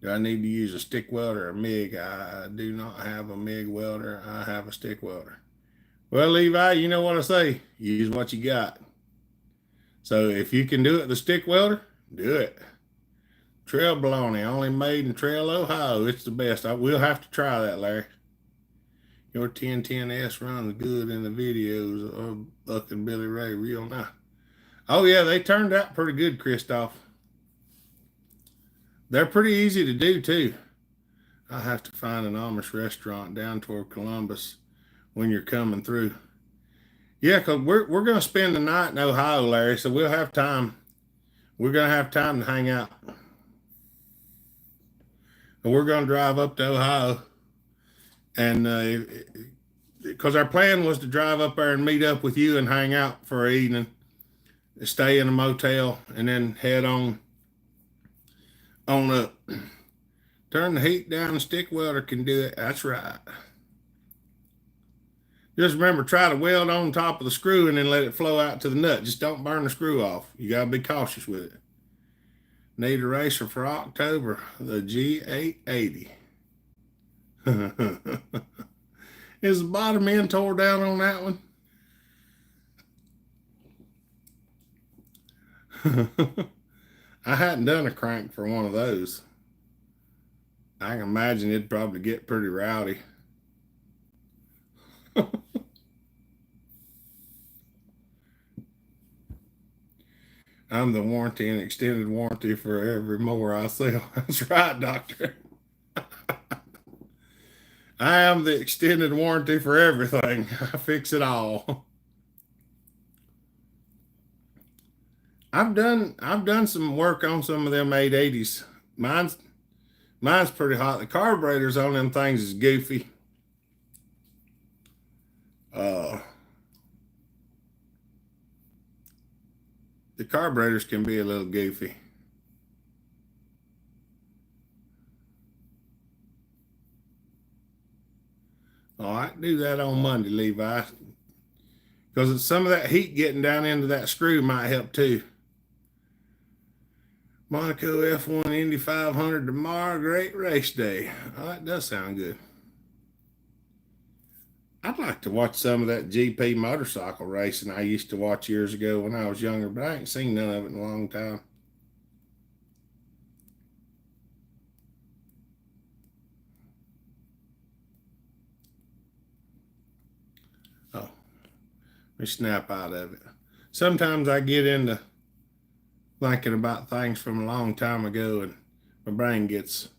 Do I need to use a stick welder or a MIG? I do not have a MIG welder. I have a stick welder. Well, Levi, you know what I say. Use what you got. So if you can do it the stick welder, do it. Trail bologna, only made in Trail, Ohio. It's the best. I will have to try that, Larry. Your 1010S runs good in the videos of Buck and Billy Ray real nice. Oh, yeah, they turned out pretty good, Christoph. They're pretty easy to do, too. I have to find an Amish restaurant down toward Columbus when you're coming through. Yeah, because we're going to spend the night in Ohio, Larry, so we'll have time. We're going to have time to hang out. And we're going to drive up to Ohio. And because our plan was to drive up there and meet up with you and hang out for an evening, stay in a motel, and then head on up. Turn the heat down, the stick welder can do it. That's right. Just remember, try to weld on top of the screw and then let it flow out to the nut. Just don't burn the screw off. You got to be cautious with it. Need a racer for October, the G880. Is the bottom end tore down on that one? I hadn't done a crank for one of those. I can imagine it'd probably get pretty rowdy. I'm the warranty and extended warranty for every mower I sell. That's right, doctor. I am the extended warranty for everything. I fix it all. I've done some work on some of them 880s. Mine's pretty hot. The carburetors on them things is goofy. The carburetors can be a little goofy. Oh, I can do that on Monday, Levi. Because some of that heat getting down into that screw might help too. Monaco F1 Indy 500 tomorrow, great race day. Oh, that does sound good. I'd like to watch some of that GP motorcycle racing I used to watch years ago when I was younger, but I ain't seen none of it in a long time. me snap out of it. Sometimes I get into thinking about things from a long time ago and my brain gets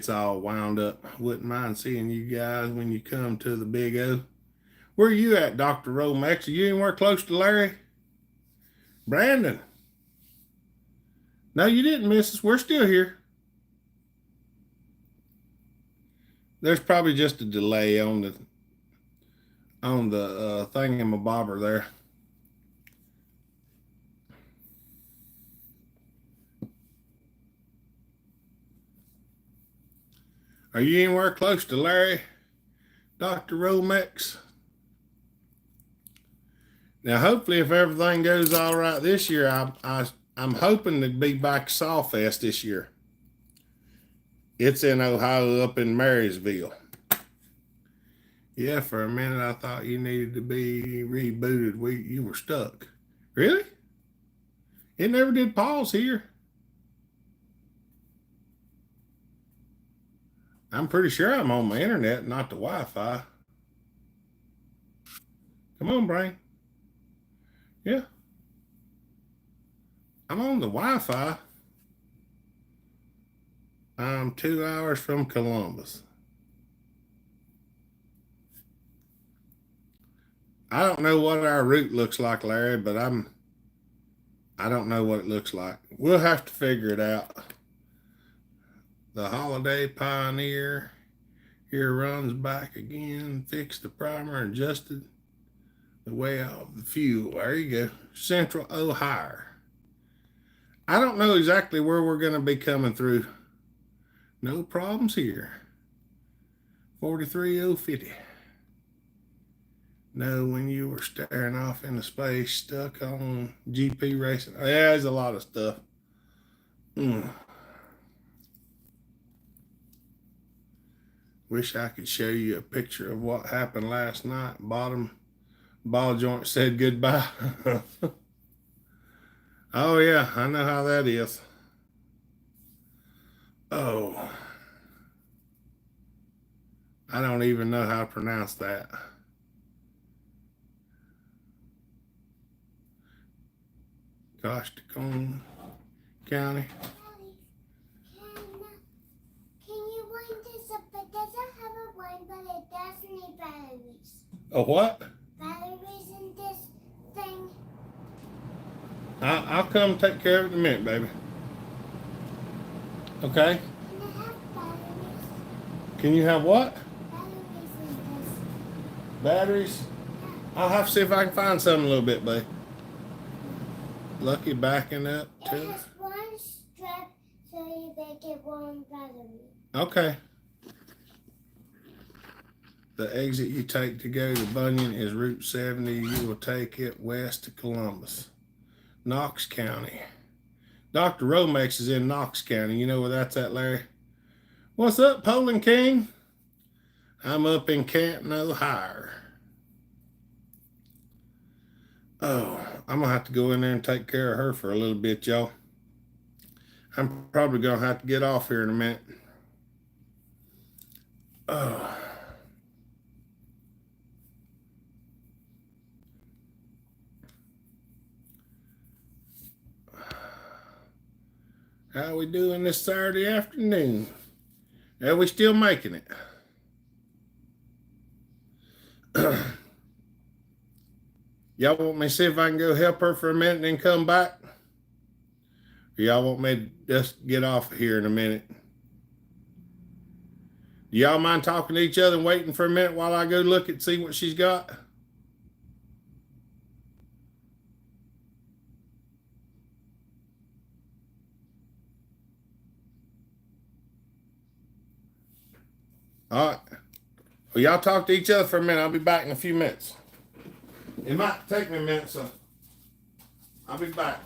all wound up. Wouldn't mind seeing you guys when you come to the Big O. Where are you at, Dr. Romex? Are you anywhere close to Larry? Brandon? No, you didn't miss us. We're still here. There's probably just a delay on the thingamabobber there. Are you anywhere close to Larry, Dr. Romex? Now, hopefully, if everything goes all right this year, I'm hoping to be back to Sawfest this year. It's in Ohio, up in Marysville. Yeah, for a minute I thought you needed to be rebooted. You were stuck. Really? It never did pause here. I'm pretty sure I'm on my internet, not the Wi-Fi. Come on, brain. Yeah. I'm on the Wi-Fi. I'm 2 hours from Columbus. I don't know what our route looks like, Larry, but I don't know what it looks like. We'll have to figure it out. The Holiday Pioneer here runs back again. Fixed the primer, adjusted the way of the fuel. There you go. Central Ohio. I don't know exactly where we're going to be coming through. No problems here. 43050. No, when you were staring off into space, stuck on GP racing. Yeah, there's a lot of stuff. Wish I could show you a picture of what happened last night. Bottom ball joint said goodbye. Oh, yeah, I know how that is. Oh, I don't even know how to pronounce that. Coshocton County. Can you wind this up? It doesn't have a wind, but it does need batteries. A what? Batteries in this thing. I'll come take care of it in a minute, baby. Okay? Can I have batteries? Can you have what? Batteries in this. Batteries? Yeah. I'll have to see if I can find something a little bit, babe. Lucky backing up too. It has one strap, so you make it one battery. Okay. The exit you take to go to Bunyan is Route 70. You will take it west to Columbus. Knox County. Dr. Romex is in Knox County. You know where that's at, Larry? What's up, Poland King? I'm up in Canton, Ohio. Oh, I'm going to have to go in there and take care of her for a little bit, y'all. I'm probably going to have to get off here in a minute. Oh. How we doing this Saturday afternoon? Are we still making it? Y'all want me to see if I can go help her for a minute and then come back? Or y'all want me to just get off here in a minute? Do y'all mind talking to each other and waiting for a minute while I go look and see what she's got? All right. Well, y'all talk to each other for a minute. I'll be back in a few minutes. It might take me a minute, so I'll be back.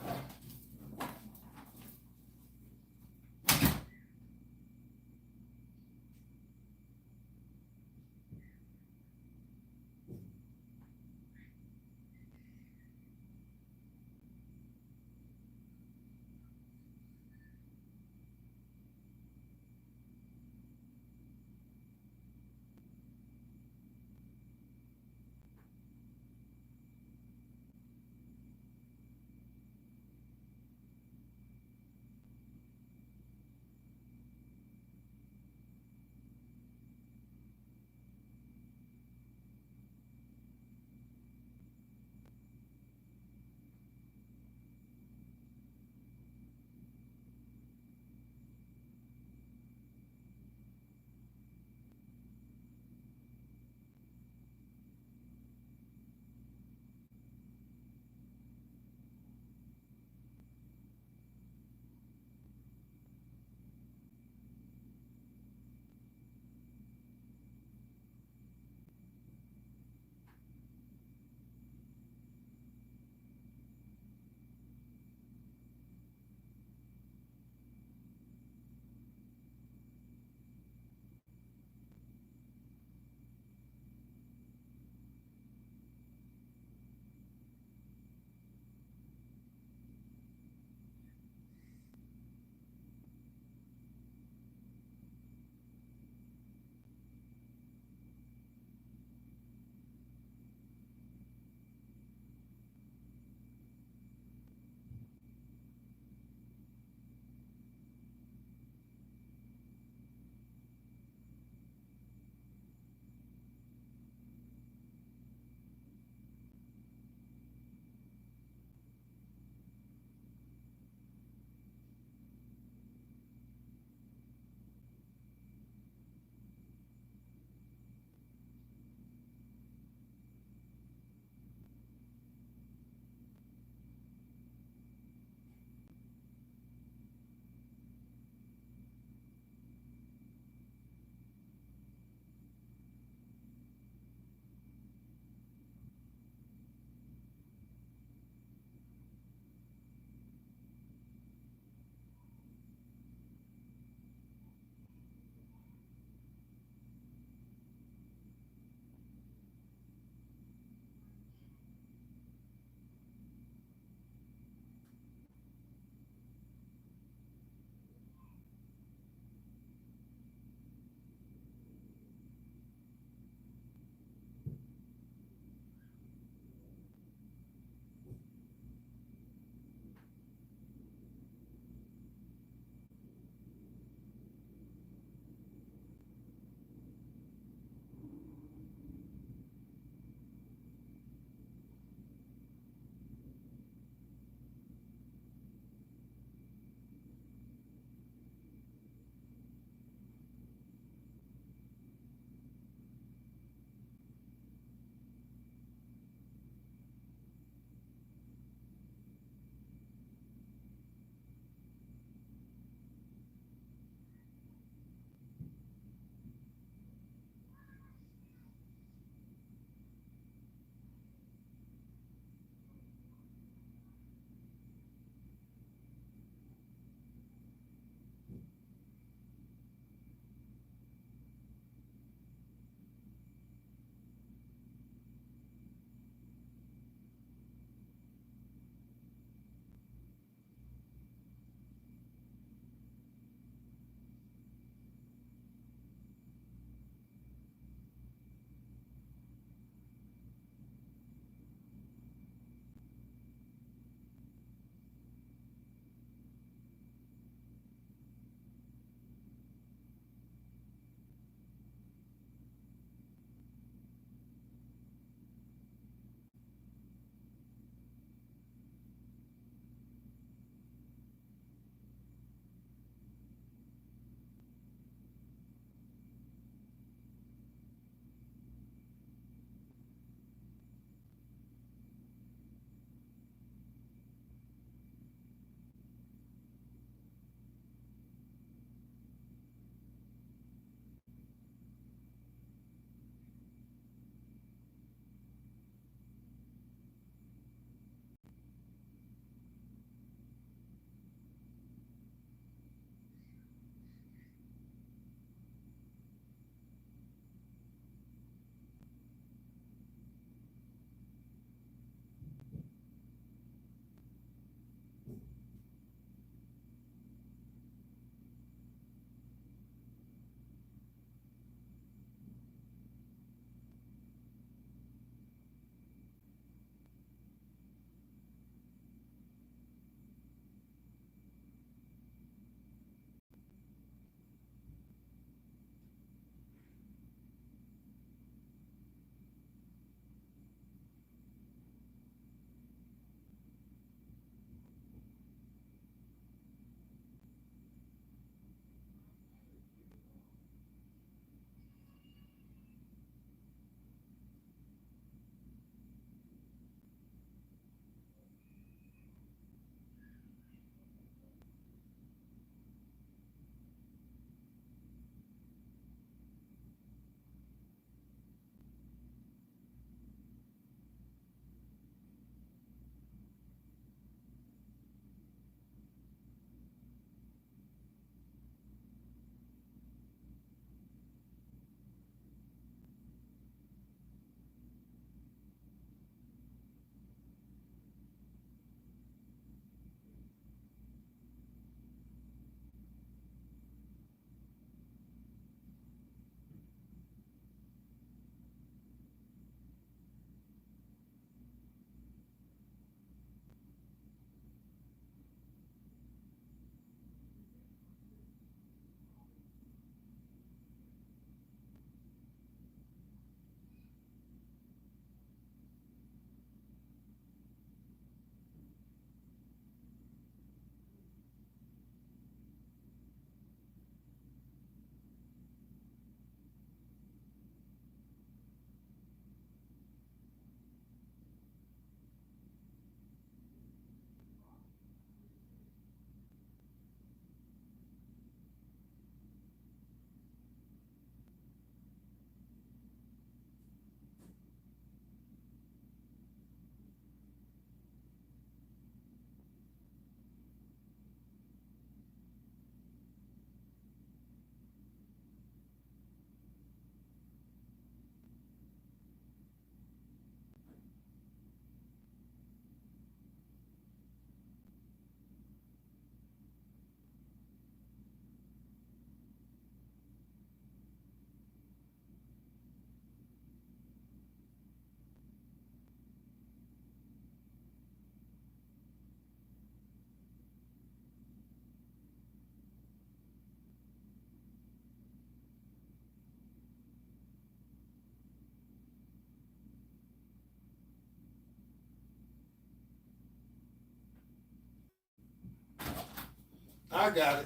I got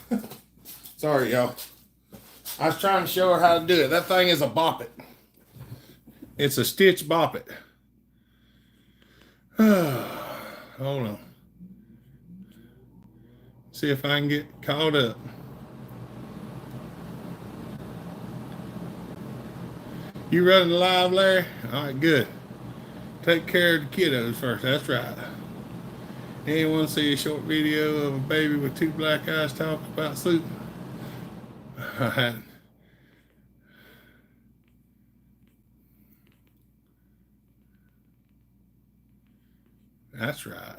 it. Sorry, y'all. I was trying to show her how to do it. That thing is a bop it. It's a stitch bop it. Hold on. See if I can get caught up. You running live, Larry? All right, good. Take care of the kiddos first. That's right. Anyone see a short video of a baby with two black eyes talking about soup? All right. That's right.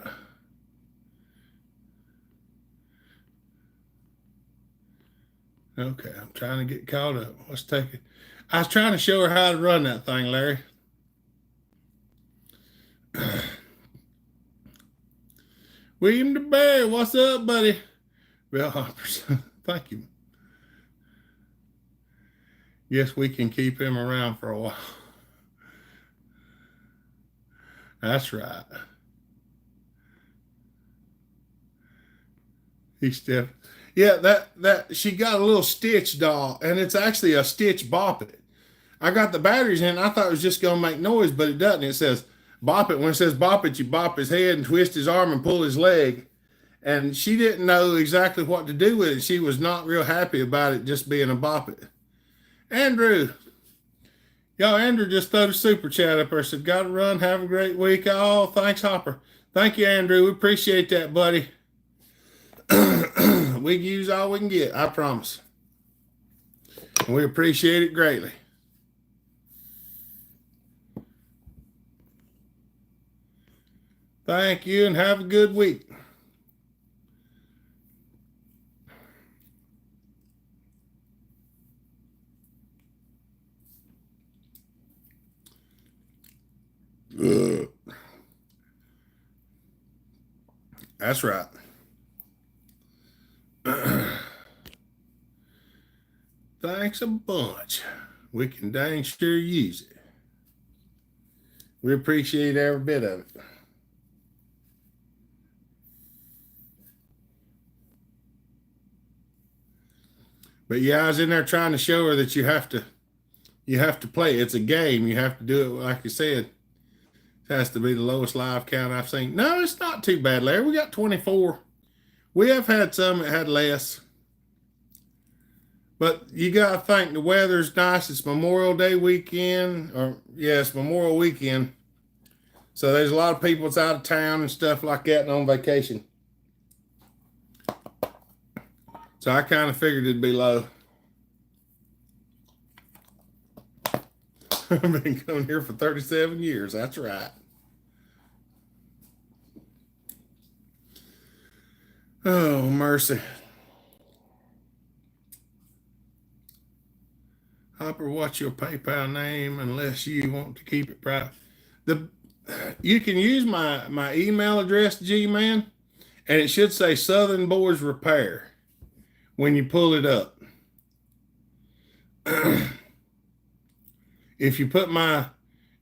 Okay, I'm trying to get caught up. Let's take it. I was trying to show her how to run that thing, Larry. William the Bear, what's up, buddy? Bellhoppers, thank you. Yes, we can keep him around for a while. That's right. He stepped. Yeah, that she got a little stitch doll, and it's actually a stitch bop it. I got the batteries in. I thought it was just gonna make noise, but it doesn't. It says bop it. When it says bop it, you bop his head and twist his arm and pull his leg. And she didn't know exactly what to do with it. She was not real happy about it just being a bop it. Andrew. Y'all, Andrew just threw a super chat up there. Said, gotta run. Have a great week. Oh, thanks, Hopper. Thank you, Andrew. We appreciate that, buddy. We can use all we can get, I promise. And we appreciate it greatly. Thank you and have a good week. That's right. Thanks a bunch. We can dang sure use it. We appreciate every bit of it. But yeah, I was in there trying to show her that you have to play. It's a game. You have to do it like you said. It has to be the lowest live count I've seen. No, it's not too bad, Larry. We got 24. We have had some that had less. But you got to think the weather's nice. It's Memorial Day weekend. It's Memorial weekend. So there's a lot of people that's out of town and stuff like that and on vacation. So I kind of figured it'd be low. I've been coming here for 37 years. That's right. Oh, mercy. Hopper, what's your PayPal name unless you want to keep it private? You can use my email address, G-Man, and it should say Southern Boys Repair when you pull it up. If you put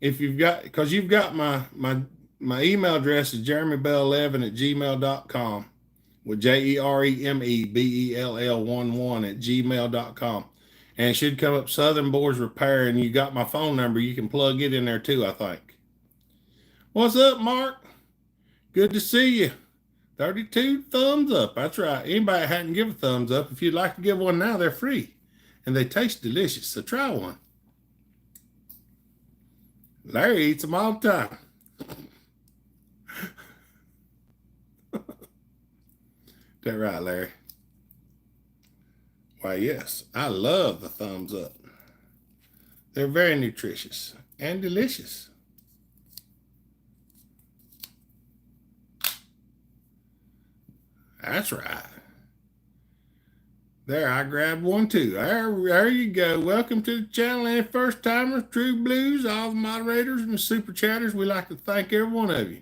because you've got my email address is jeremybell11@gmail.com with JEREMEBELL11@gmail.com. And it should come up Southern Boys Repair, and you got my phone number. You can plug it in there too, I think. What's up, Mark? Good to see you. 32 thumbs up. That's right. Anybody that hadn't given a thumbs up, if you'd like to give one now, they're free. And they taste delicious, so try one. Larry eats them all the time. That right, Larry? Why, yes. I love the thumbs up. They're very nutritious and delicious. That's right. There, I grabbed one too. There you go. Welcome to the channel, any first timers, True Blues, all the moderators and the super chatters. We'd like to thank every one of you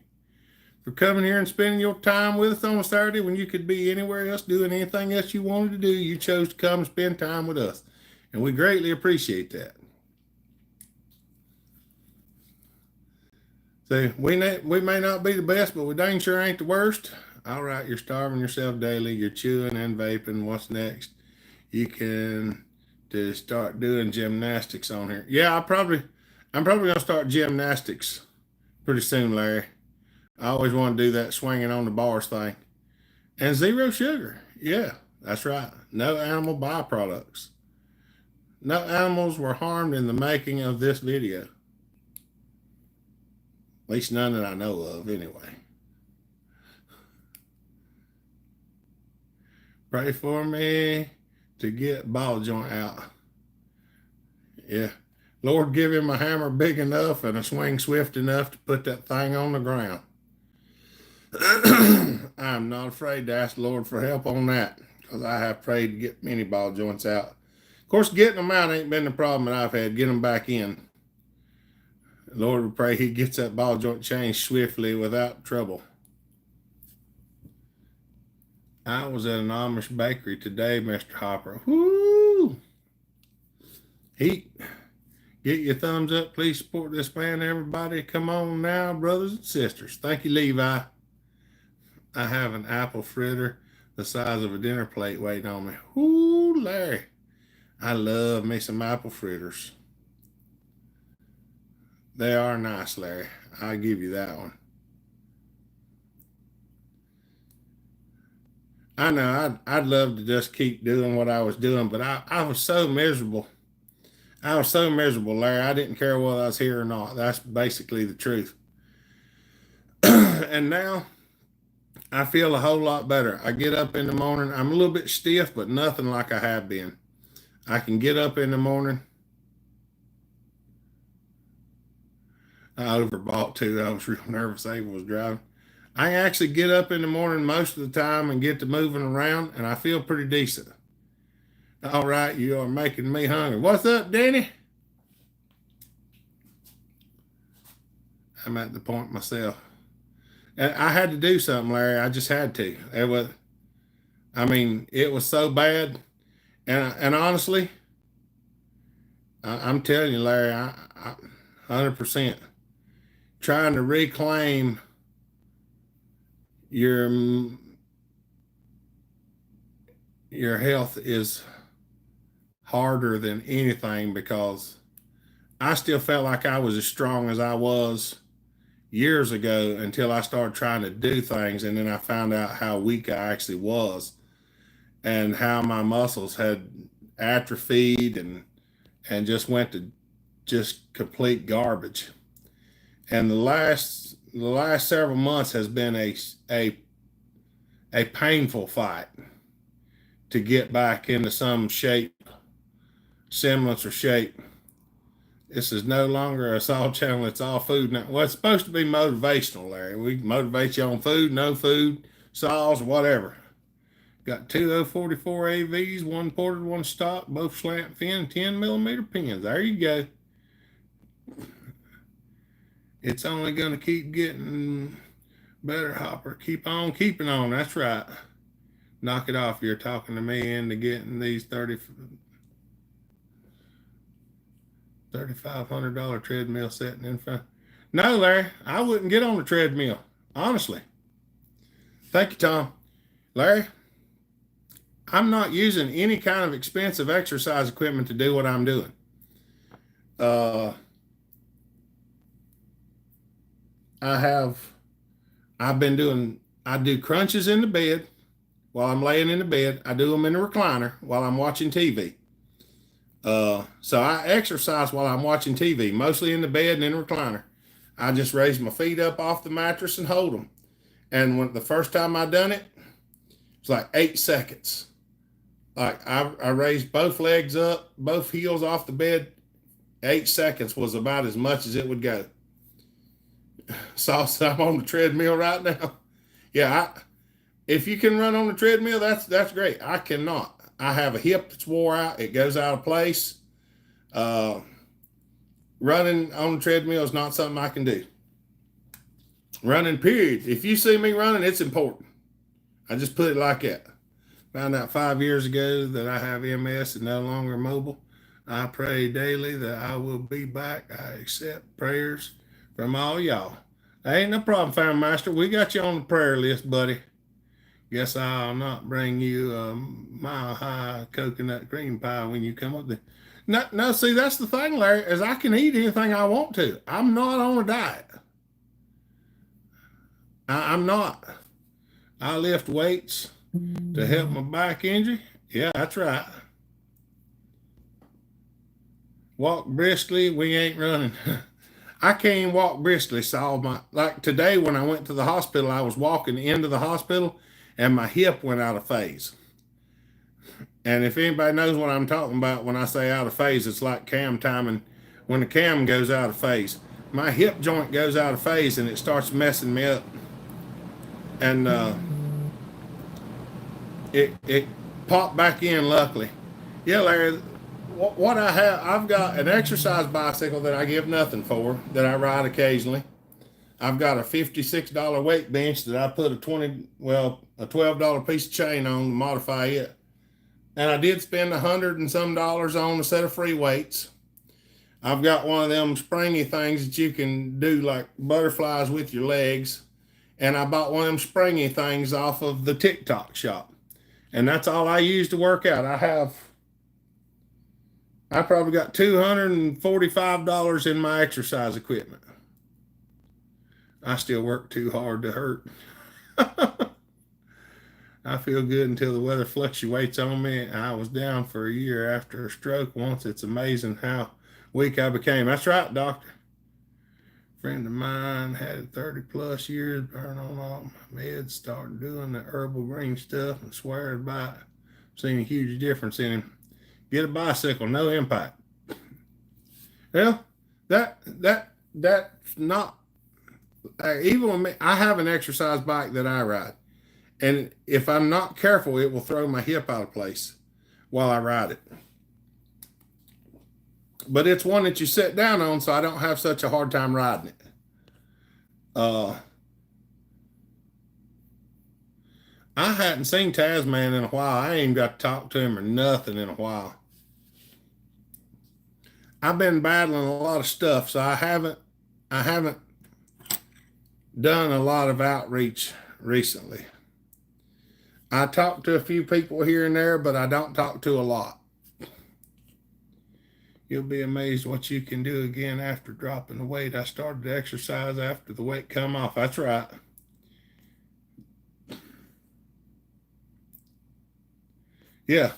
for coming here and spending your time with us on a Saturday when you could be anywhere else doing anything else you wanted to do. You chose to come and spend time with us, and we greatly appreciate that. So we may not be the best, but we dang sure ain't the worst. All right, you're starving yourself daily. You're chewing and vaping. What's next? You can to start doing gymnastics on here. Yeah, I'm probably gonna start gymnastics pretty soon, Larry. I always want to do that swinging on the bars thing. And zero sugar. Yeah, that's right. No animal byproducts. No animals were harmed in the making of this video. At least none that I know of, anyway. Pray for me to get ball joint out. Yeah. Lord, give him a hammer big enough and a swing swift enough to put that thing on the ground. I'm not afraid to ask the Lord for help on that, because I have prayed to get many ball joints out. Of course, getting them out ain't been the problem that I've had. Getting them back in. Lord, we pray he gets that ball joint changed swiftly without trouble. I was at an Amish bakery today, Mr. Hopper. Woo! Heat. Get your thumbs up. Please support this man, everybody. Come on now, brothers and sisters. Thank you, Levi. I have an apple fritter the size of a dinner plate waiting on me. Woo, Larry. I love me some apple fritters. They are nice, Larry. I'll give you that one. I know I'd love to just keep doing what I was doing, but I was so miserable. I was so miserable, Larry. I didn't care whether I was here or not. That's basically the truth. And now I feel a whole lot better. I get up in the morning. I'm a little bit stiff, but nothing like I have been. I can get up in the morning. I overbought too. I was real nervous. Ava was driving. I actually get up in the morning most of the time and get to moving around, and I feel pretty decent. All right, you are making me hungry. What's up, Danny? I'm at the point myself. And I had to do something, Larry. I just had to. It was so bad. And honestly, I'm telling you, Larry, I 100% trying to reclaim your health is harder than anything, because I still felt like I was as strong as I was years ago until I started trying to do things, and then I found out how weak I actually was and how my muscles had atrophied and just went to just complete garbage. And the last several months has been a painful fight to get back into some semblance or shape. This is no longer a salt channel. It's all food now. Well, it's supposed to be motivational, Larry. We motivate you on food, no food, sauce, whatever. Got two 044 AVs, one ported, one stock, both slant fin, 10mm pins. There you go. It's only going to keep getting better, Hopper. Keep on keeping on. That's right. Knock it off. You're talking to me into getting these $3,500 treadmill sitting in front. No, Larry, I wouldn't get on the treadmill, honestly. Thank you, Tom. Larry, I'm not using any kind of expensive exercise equipment to do what I'm doing. I do crunches in the bed while I'm laying in the bed. I do them in the recliner while I'm watching TV. So I exercise while I'm watching TV, mostly in the bed and in the recliner. I just raise my feet up off the mattress and hold them. And when the first time I done it, it's like 8 seconds. Like I raised both legs up, both heels off the bed. 8 seconds was about as much as it would go. So I'm on the treadmill right now. Yeah, if you can run on the treadmill, that's great. I cannot. I have a hip that's wore out. It goes out of place. Running on the treadmill is not something I can do. Running, period. If you see me running, it's important. I just put it like that. Found out 5 years ago that I have MS and no longer mobile. I pray daily that I will be back. I accept prayers from all y'all. Ain't no problem, Family Master. We got you on the prayer list, buddy. Guess I'll not bring you a mile high coconut cream pie when you come up there. No, no, see, that's the thing, Larry, is I can eat anything I want to. I'm not on a diet. I'm not. I lift weights to help my back injury. Yeah, that's right. Walk briskly, we ain't running. I can't even walk briskly. So like today when I went to the hospital, I was walking into the hospital and my hip went out of phase. And if anybody knows what I'm talking about when I say out of phase, it's like cam timing. When the cam goes out of phase, my hip joint goes out of phase and it starts messing me up. And it popped back in luckily. Yeah, Larry, what I have, I've got an exercise bicycle that I give nothing for that I ride occasionally. I've got a $56 weight bench that I put a $12 piece of chain on to modify it. And I did spend $100 and some on a set of free weights. I've got one of them springy things that you can do like butterflies with your legs. And I bought one of them springy things off of the TikTok shop. And that's all I use to work out. I probably got $245 in my exercise equipment. I still work too hard to hurt. I feel good until the weather fluctuates on me. I was down for a year after a stroke once. It's amazing how weak I became. That's right, doctor. A friend of mine had 30 plus years, burned on all my meds, started doing the herbal green stuff and swears by it. Seen a huge difference in him. Get a bicycle, no impact. Well, that's not, even with me, I have an exercise bike that I ride. And if I'm not careful, it will throw my hip out of place while I ride it. But it's one that you sit down on, so I don't have such a hard time riding it. I hadn't seen Tasman in a while. I ain't even got to talk to him or nothing in a while. I've been battling a lot of stuff, so I haven't done a lot of outreach recently. I talk to a few people here and there, but I don't talk to a lot. You'll be amazed what you can do again after dropping the weight. I started to exercise after the weight come off. That's right. Yeah.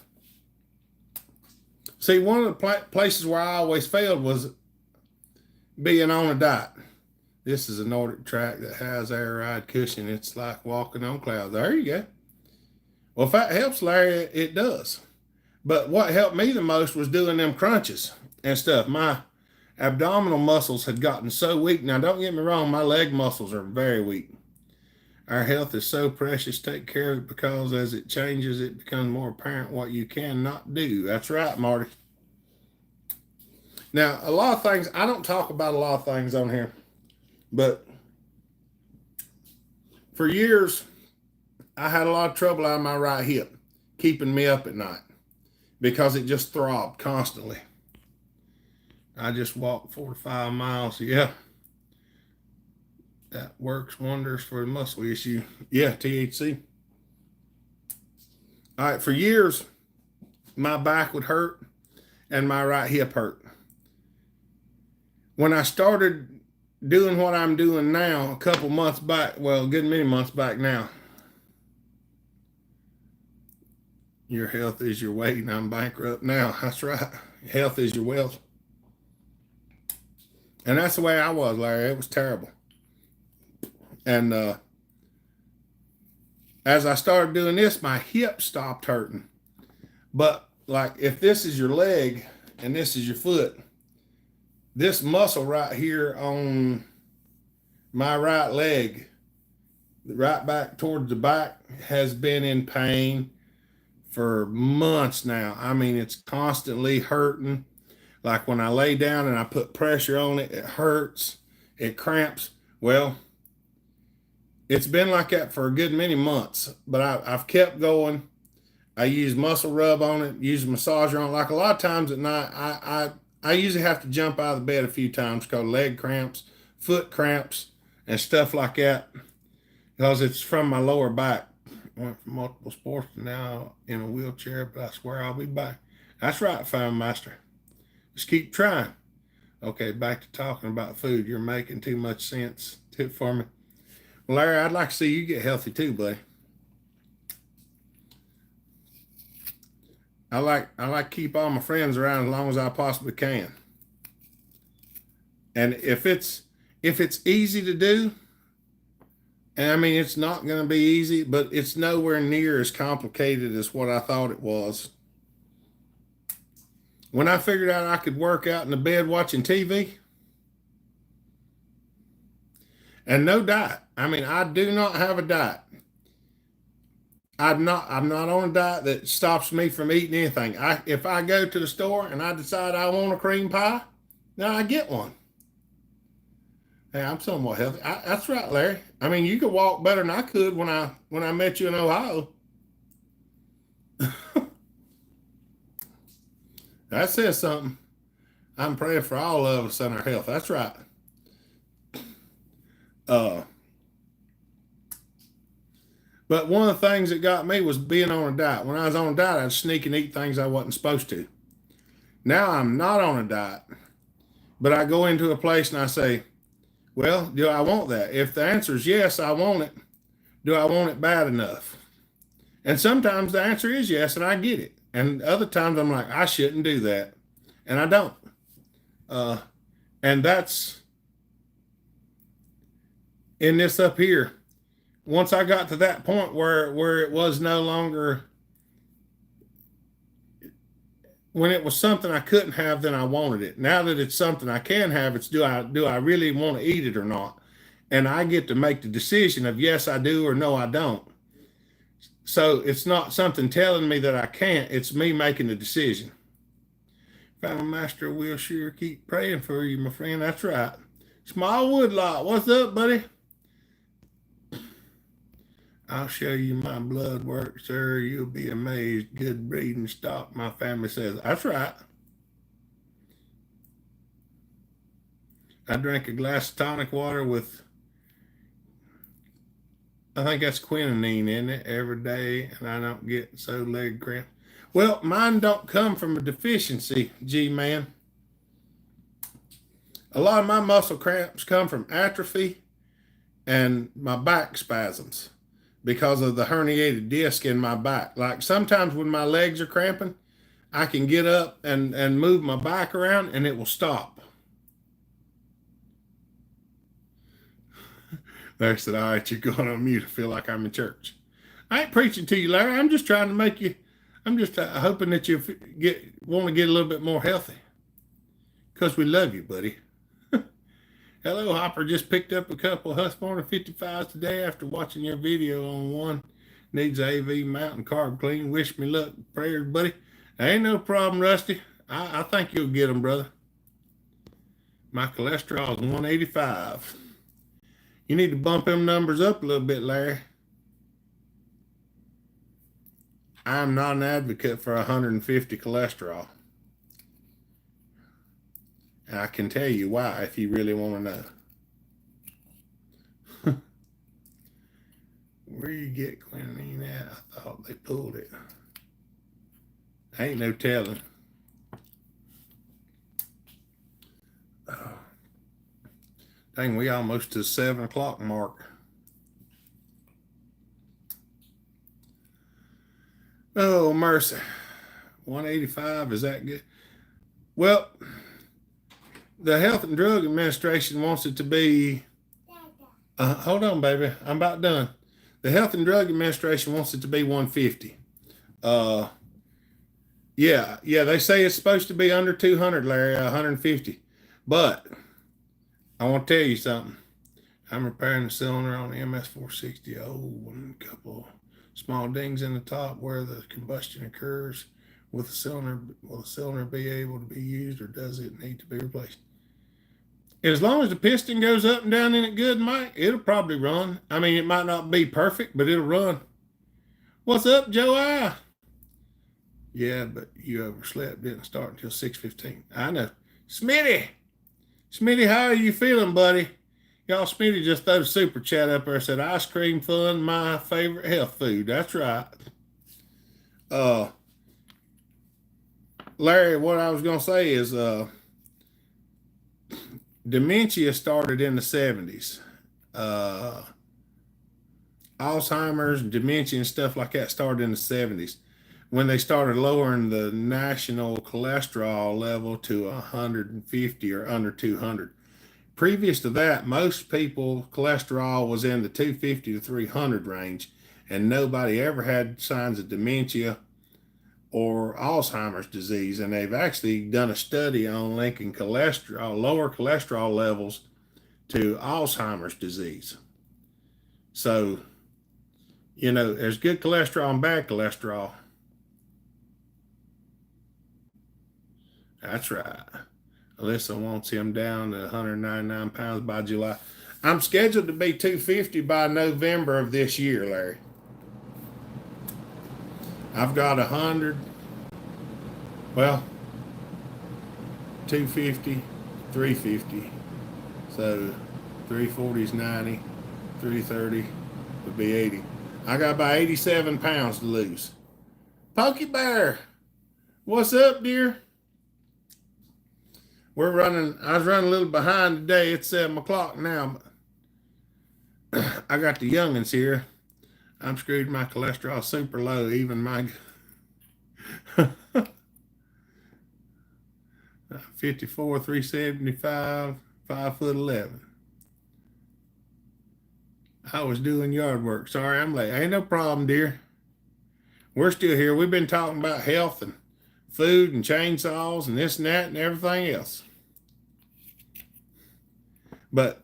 See, one of the places where I always failed was being on a diet. This is a Nordic track that has air ride cushion. It's like walking on clouds. There you go. Well, if that helps, Larry, it does. But what helped me the most was doing them crunches and stuff. My abdominal muscles had gotten so weak. Now, don't get me wrong, my leg muscles are very weak. Our health is so precious. Take care of it because as it changes, it becomes more apparent what you cannot do. That's right, Marty. Now, a lot of things, I don't talk about a lot of things on here, but for years, I had a lot of trouble out of my right hip, keeping me up at night because it just throbbed constantly. I just walked 4 to 5 miles. Yeah. That works wonders for the muscle issue. Yeah, THC. All right, for years, my back would hurt and my right hip hurt. When I started doing what I'm doing now, a couple months back, well, a good many months back now, your health is your weight, and I'm bankrupt now. That's right. Health is your wealth. And that's the way I was, Larry. It was terrible. And as I started doing this, my hip stopped hurting. But like if this is your leg and this is your foot, this muscle right here on my right leg, right back towards the back, has been in pain for months now. I mean, it's constantly hurting. Like when I lay down and I put pressure on it, it hurts, it cramps. Well, it's been like that for a good many months, but I've kept going. I use muscle rub on it, use a massager on it. Like a lot of times at night, I usually have to jump out of the bed a few times because leg cramps, foot cramps, and stuff like that because it's from my lower back. went from multiple sports to now in a wheelchair, but I swear I'll be back. That's right, Fine Master. Just keep trying. Okay, back to talking about food. You're making too much sense for me. Well, Larry, I'd like to see you get healthy too, buddy. I like to keep all my friends around as long as I possibly can. And if it's easy to do, and I mean it's not going to be easy, but it's nowhere near as complicated as what I thought it was. When I figured out I could work out in the bed watching TV, and no diet. I mean, I do not have a diet. I'm not on a diet that stops me from eating anything. If I go to the store and I decide I want a cream pie, then I get one. Hey, I'm somewhat healthy. That's right, Larry. I mean, you could walk better than I could when I met you in Ohio. That says something. I'm praying for all of us and our health. That's right. But one of the things that got me was being on a diet. When I was on a diet, I'd sneak and eat things I wasn't supposed to. Now I'm not on a diet, but I go into a place and I say, well, do I want that? If the answer is yes, I want it. Do I want it bad enough? And sometimes the answer is yes, and I get it. And other times I'm like, I shouldn't do that. And I don't. And that's in this up here. Once I got to that point where it was no longer, when it was something I couldn't have, then I wanted it. Now that it's something I can have, it's do I really want to eat it or not? And I get to make the decision of yes, I do, or no, I don't. So it's not something telling me that I can't. It's me making the decision. Final Master will sure keep praying for you, my friend. That's right. Small Woodlot, what's up, buddy? I'll show you my blood work, sir. You'll be amazed. Good breeding stock, my family says. That's right. I drink a glass of tonic water with, I think that's quinine in it, every day, and I don't get so leg cramp. Well, mine don't come from a deficiency, G-man. A lot of my muscle cramps come from atrophy and my back spasms because of the herniated disc in my back. Like sometimes when my legs are cramping, I can get up and move my back around and it will stop. Larry said, all right, you're going on mute. I feel like I'm in church. I ain't preaching to you, Larry. I'm just trying to make you, I'm just hoping that you want to get a little bit more healthy. Because we love you, buddy. Hello, Hopper. Just picked up a couple of Husqvarna 55s today after watching your video on one. Needs AV mountain carb clean. Wish me luck. Prayers, buddy. Ain't no problem, Rusty. I think you'll get them, brother. My cholesterol is 185. You need to bump them numbers up a little bit, Larry. I'm not an advocate for 150 cholesterol. And I can tell you why if you really want to know. Where you get quinine at? I thought they pulled it. Ain't no telling. Oh. Dang, we almost to the 7 o'clock mark. Oh, mercy. 185, is that good? Well, the Health and Drug Administration wants it to be, hold on, baby. I'm about done. The Health and Drug Administration wants it to be 150. Yeah, they say it's supposed to be under 200, Larry, 150. But I want to tell you something. I'm repairing the cylinder on the MS460. And a couple small dings in the top where the combustion occurs. Will the cylinder be able to be used, or does it need to be replaced? As long as the piston goes up and down in it good, Mike, it'll probably run. I mean, it might not be perfect, but it'll run. What's up, Joe? Yeah, but you overslept. Didn't start until 6:15. I know. Smitty, how are you feeling, buddy? Y'all, Smitty just threw a super chat up there, said ice cream fun, my favorite health food. That's right. Larry, what I was gonna say is dementia started in the 70s. Alzheimer's, dementia, and stuff like that started in the 70s when they started lowering the national cholesterol level to 150 or under 200. Previous to that, most people cholesterol was in the 250 to 300 range, and nobody ever had signs of dementia or Alzheimer's disease. And they've actually done a study on linking lower cholesterol levels to Alzheimer's disease. So, there's good cholesterol and bad cholesterol. That's right. Alyssa wants him down to 199 pounds by July. I'm scheduled to be 250 by November of this year, Larry. I've got 100. Well, 250, 350. So 340 is 90, 330 would be 80. I got about 87 pounds to lose. Pokey Bear, what's up, dear? I was running a little behind today. It's 7 o'clock now. But I got the youngins here. I'm screwed. My cholesterol super low. Even my 54, 375, 5'11". I was doing yard work. Sorry, I'm late. Ain't no problem, dear. We're still here. We've been talking about health and food and chainsaws and this and that and everything else. But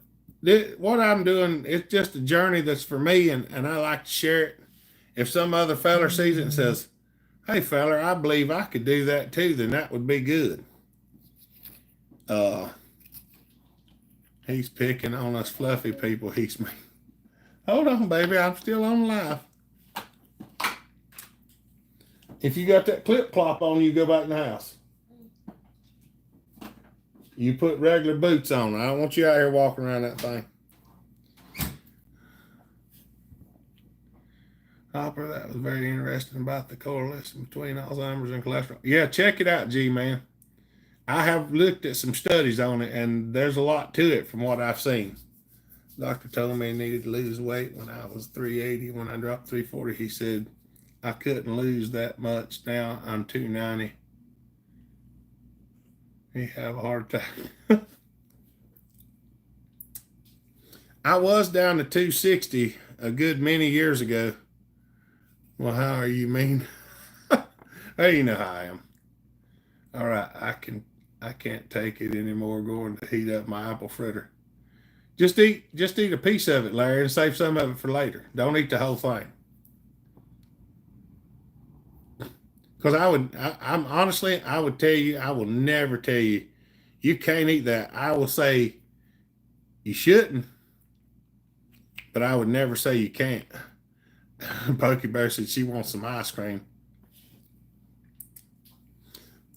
what I'm doing, it's just a journey that's for me, and I like to share it. If some other feller sees it and says, hey, feller, I believe I could do that too, then that would be good. He's picking on us fluffy people. Hold on, baby, I'm still on live. If you got that clip clop on, you go back in the house. You put regular boots on. I don't want you out here walking around that thing. Hopper, that was very interesting about the correlation between Alzheimer's and cholesterol. Yeah, check it out, G-Man. I have looked at some studies on it, and there's a lot to it from what I've seen. Doctor told me I needed to lose weight when I was 380. When I dropped 340, he said I couldn't lose that much. Now I'm 290. He have a heart attack. I was down to 260 a good many years ago. Well, how are you mean? Hey, you know how I am. All right, I can't take it anymore going to heat up my apple fritter. Just eat a piece of it, Larry, and save some of it for later. Don't eat the whole thing. Because I'm honestly, I would tell you, I will never tell you, you can't eat that. I will say you shouldn't, but I would never say you can't. Pokey Bear said she wants some ice cream.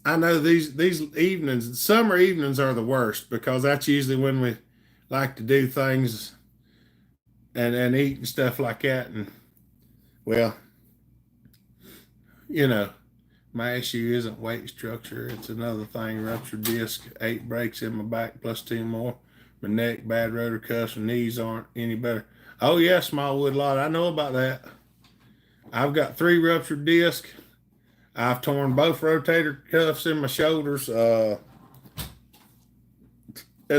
I know these evenings, summer evenings are the worst because that's usually when we like to do things and eat and stuff like that. And well, my issue isn't weight structure. It's another thing. Ruptured disc, 8 breaks in my back plus 2 more. My neck, bad rotor cuffs, and knees aren't any better. Oh yeah, Smallwood Lot. I know about that. I've got 3 ruptured discs. I've torn both rotator cuffs in my shoulders at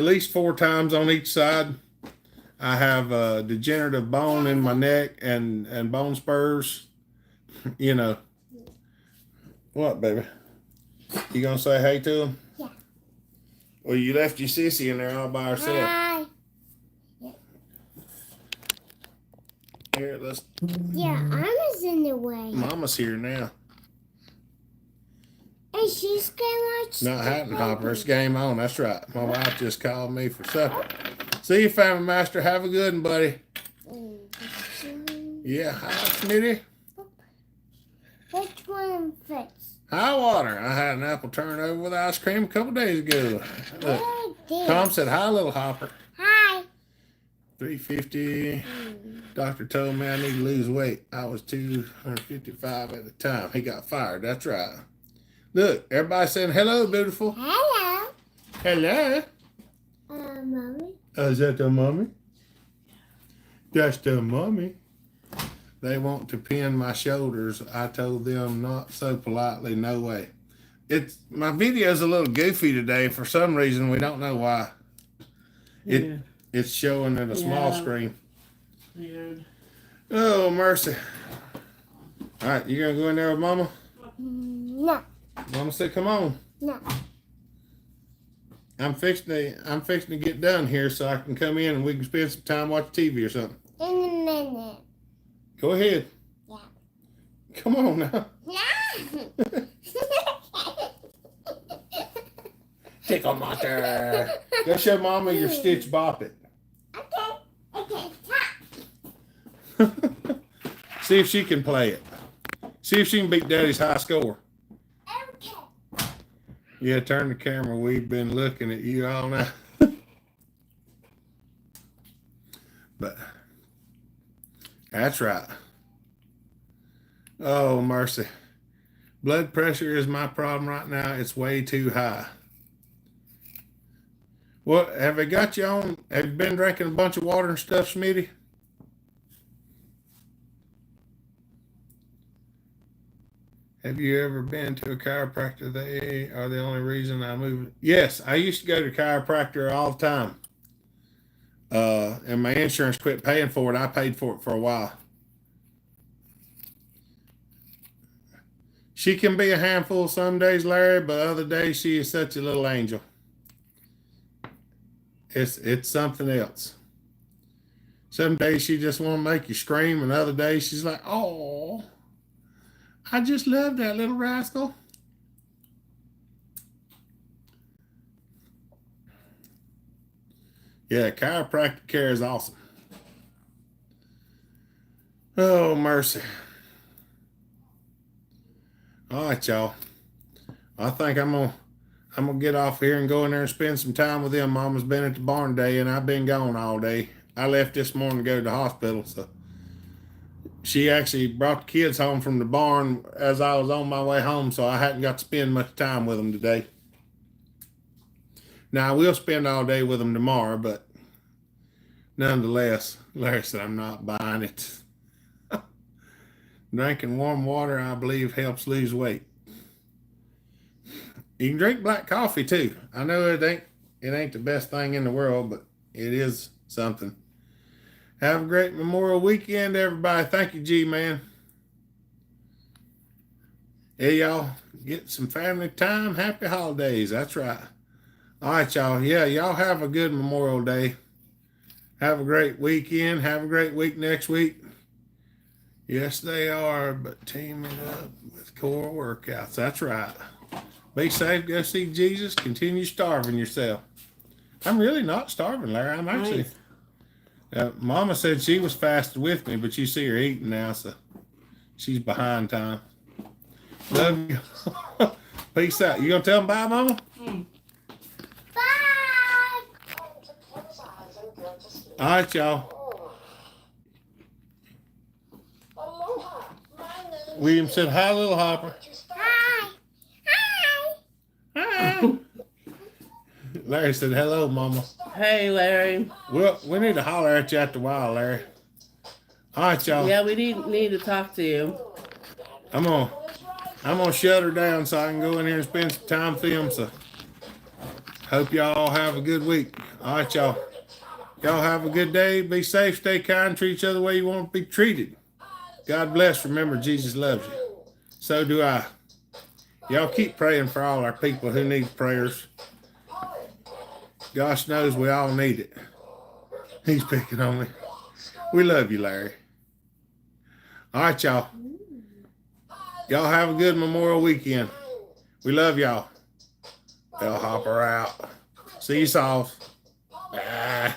least 4 times on each side. I have a degenerative bone in my neck and bone spurs. What, baby? You gonna say hey to him? Yeah. Well, you left your sissy in there all by herself. Hi. Yeah. Here, let's. Yeah, Mama's in the way. Mama's here now. And she's gonna watch. Not happening, Hopper. It's game on. That's right. My wife just called me for supper. See you, Family Master. Have a good one, buddy. Yeah, hi, Smitty. Which one fits? High water. I had an apple turnover with ice cream a couple days ago. Look, Tom said, hi, little Hopper. Hi. 350. Doctor told me I need to lose weight. I was 255 at the time. He got fired. That's right. Look, everybody saying hello, beautiful. Hello. Hello. Mommy. Is that the mommy? That's the mommy. They want to pin my shoulders. I told them not so politely, no way. My video's a little goofy today for some reason. We don't know why. It's showing at a small screen. Weird. Oh, mercy. All right, you gonna go in there with Mama? No. Mama said, come on. No. I'm fixing to get done here so I can come in and we can spend some time watching TV or something. In a minute. Go ahead. Yeah. Come on now. No. Tickle monster. Go show Mama your Stitch Bop It. Okay. See if she can play it. See if she can beat Daddy's high score. Okay. Yeah, turn the camera. We've been looking at you all night. But that's right. Oh, mercy. Blood pressure is my problem right now. It's way too high. What, have they got you on? Have you been drinking a bunch of water and stuff, Smitty? Have you ever been to a chiropractor? They are the only reason I move. Yes, I used to go to a chiropractor all the time. And my insurance quit paying for it. I paid for it for a while. She can be a handful some days, Larry, but other days she is such a little angel. It's something else. Some days she just want to make you scream, and other days she's like, oh, I just love that little rascal. Yeah, chiropractic care is awesome. Oh, mercy. All right, y'all. I think I'm gonna get off here and go in there and spend some time with them. Mama's been at the barn today, and I've been gone all day. I left this morning to go to the hospital, so she actually brought the kids home from the barn as I was on my way home, so I hadn't got to spend much time with them today. Now, I will spend all day with them tomorrow, but nonetheless, Larry said I'm not buying it. Drinking warm water, I believe, helps lose weight. You can drink black coffee too. I know it ain't the best thing in the world, but it is something. Have a great Memorial weekend, everybody. Thank you, G-Man. Hey, y'all, get some family time. Happy holidays. That's right. All right, y'all. Yeah, y'all have a good Memorial Day. Have a great weekend. Have a great week next week. Yes, they are, but teaming up with core workouts. That's right. Be safe. Go see Jesus. Continue starving yourself. I'm really not starving, Larry. I'm actually... Mama said she was fasting with me, but you see her eating now, so she's behind time. Love you. Peace out. You gonna tell them bye, Mama? Bye. All right, y'all. William said, hi, little Hopper. Hi. Hi. Larry said, hello, Mama. Hey, Larry. Well, we need to holler at you after a while, Larry. All right, y'all. Yeah, we need to talk to you. I'm gonna shut her down so I can go in here and spend some time with them. So, hope y'all have a good week. All right, y'all. Y'all have a good day. Be safe. Stay kind. Treat each other the way you want to be treated. God bless. Remember, Jesus loves you. So do I. Y'all keep praying for all our people who need prayers. Gosh knows we all need it. He's picking on me. We love you, Larry. All right, y'all. Y'all have a good Memorial weekend. We love y'all. Bellhopper out. See you, Sauce. Ah.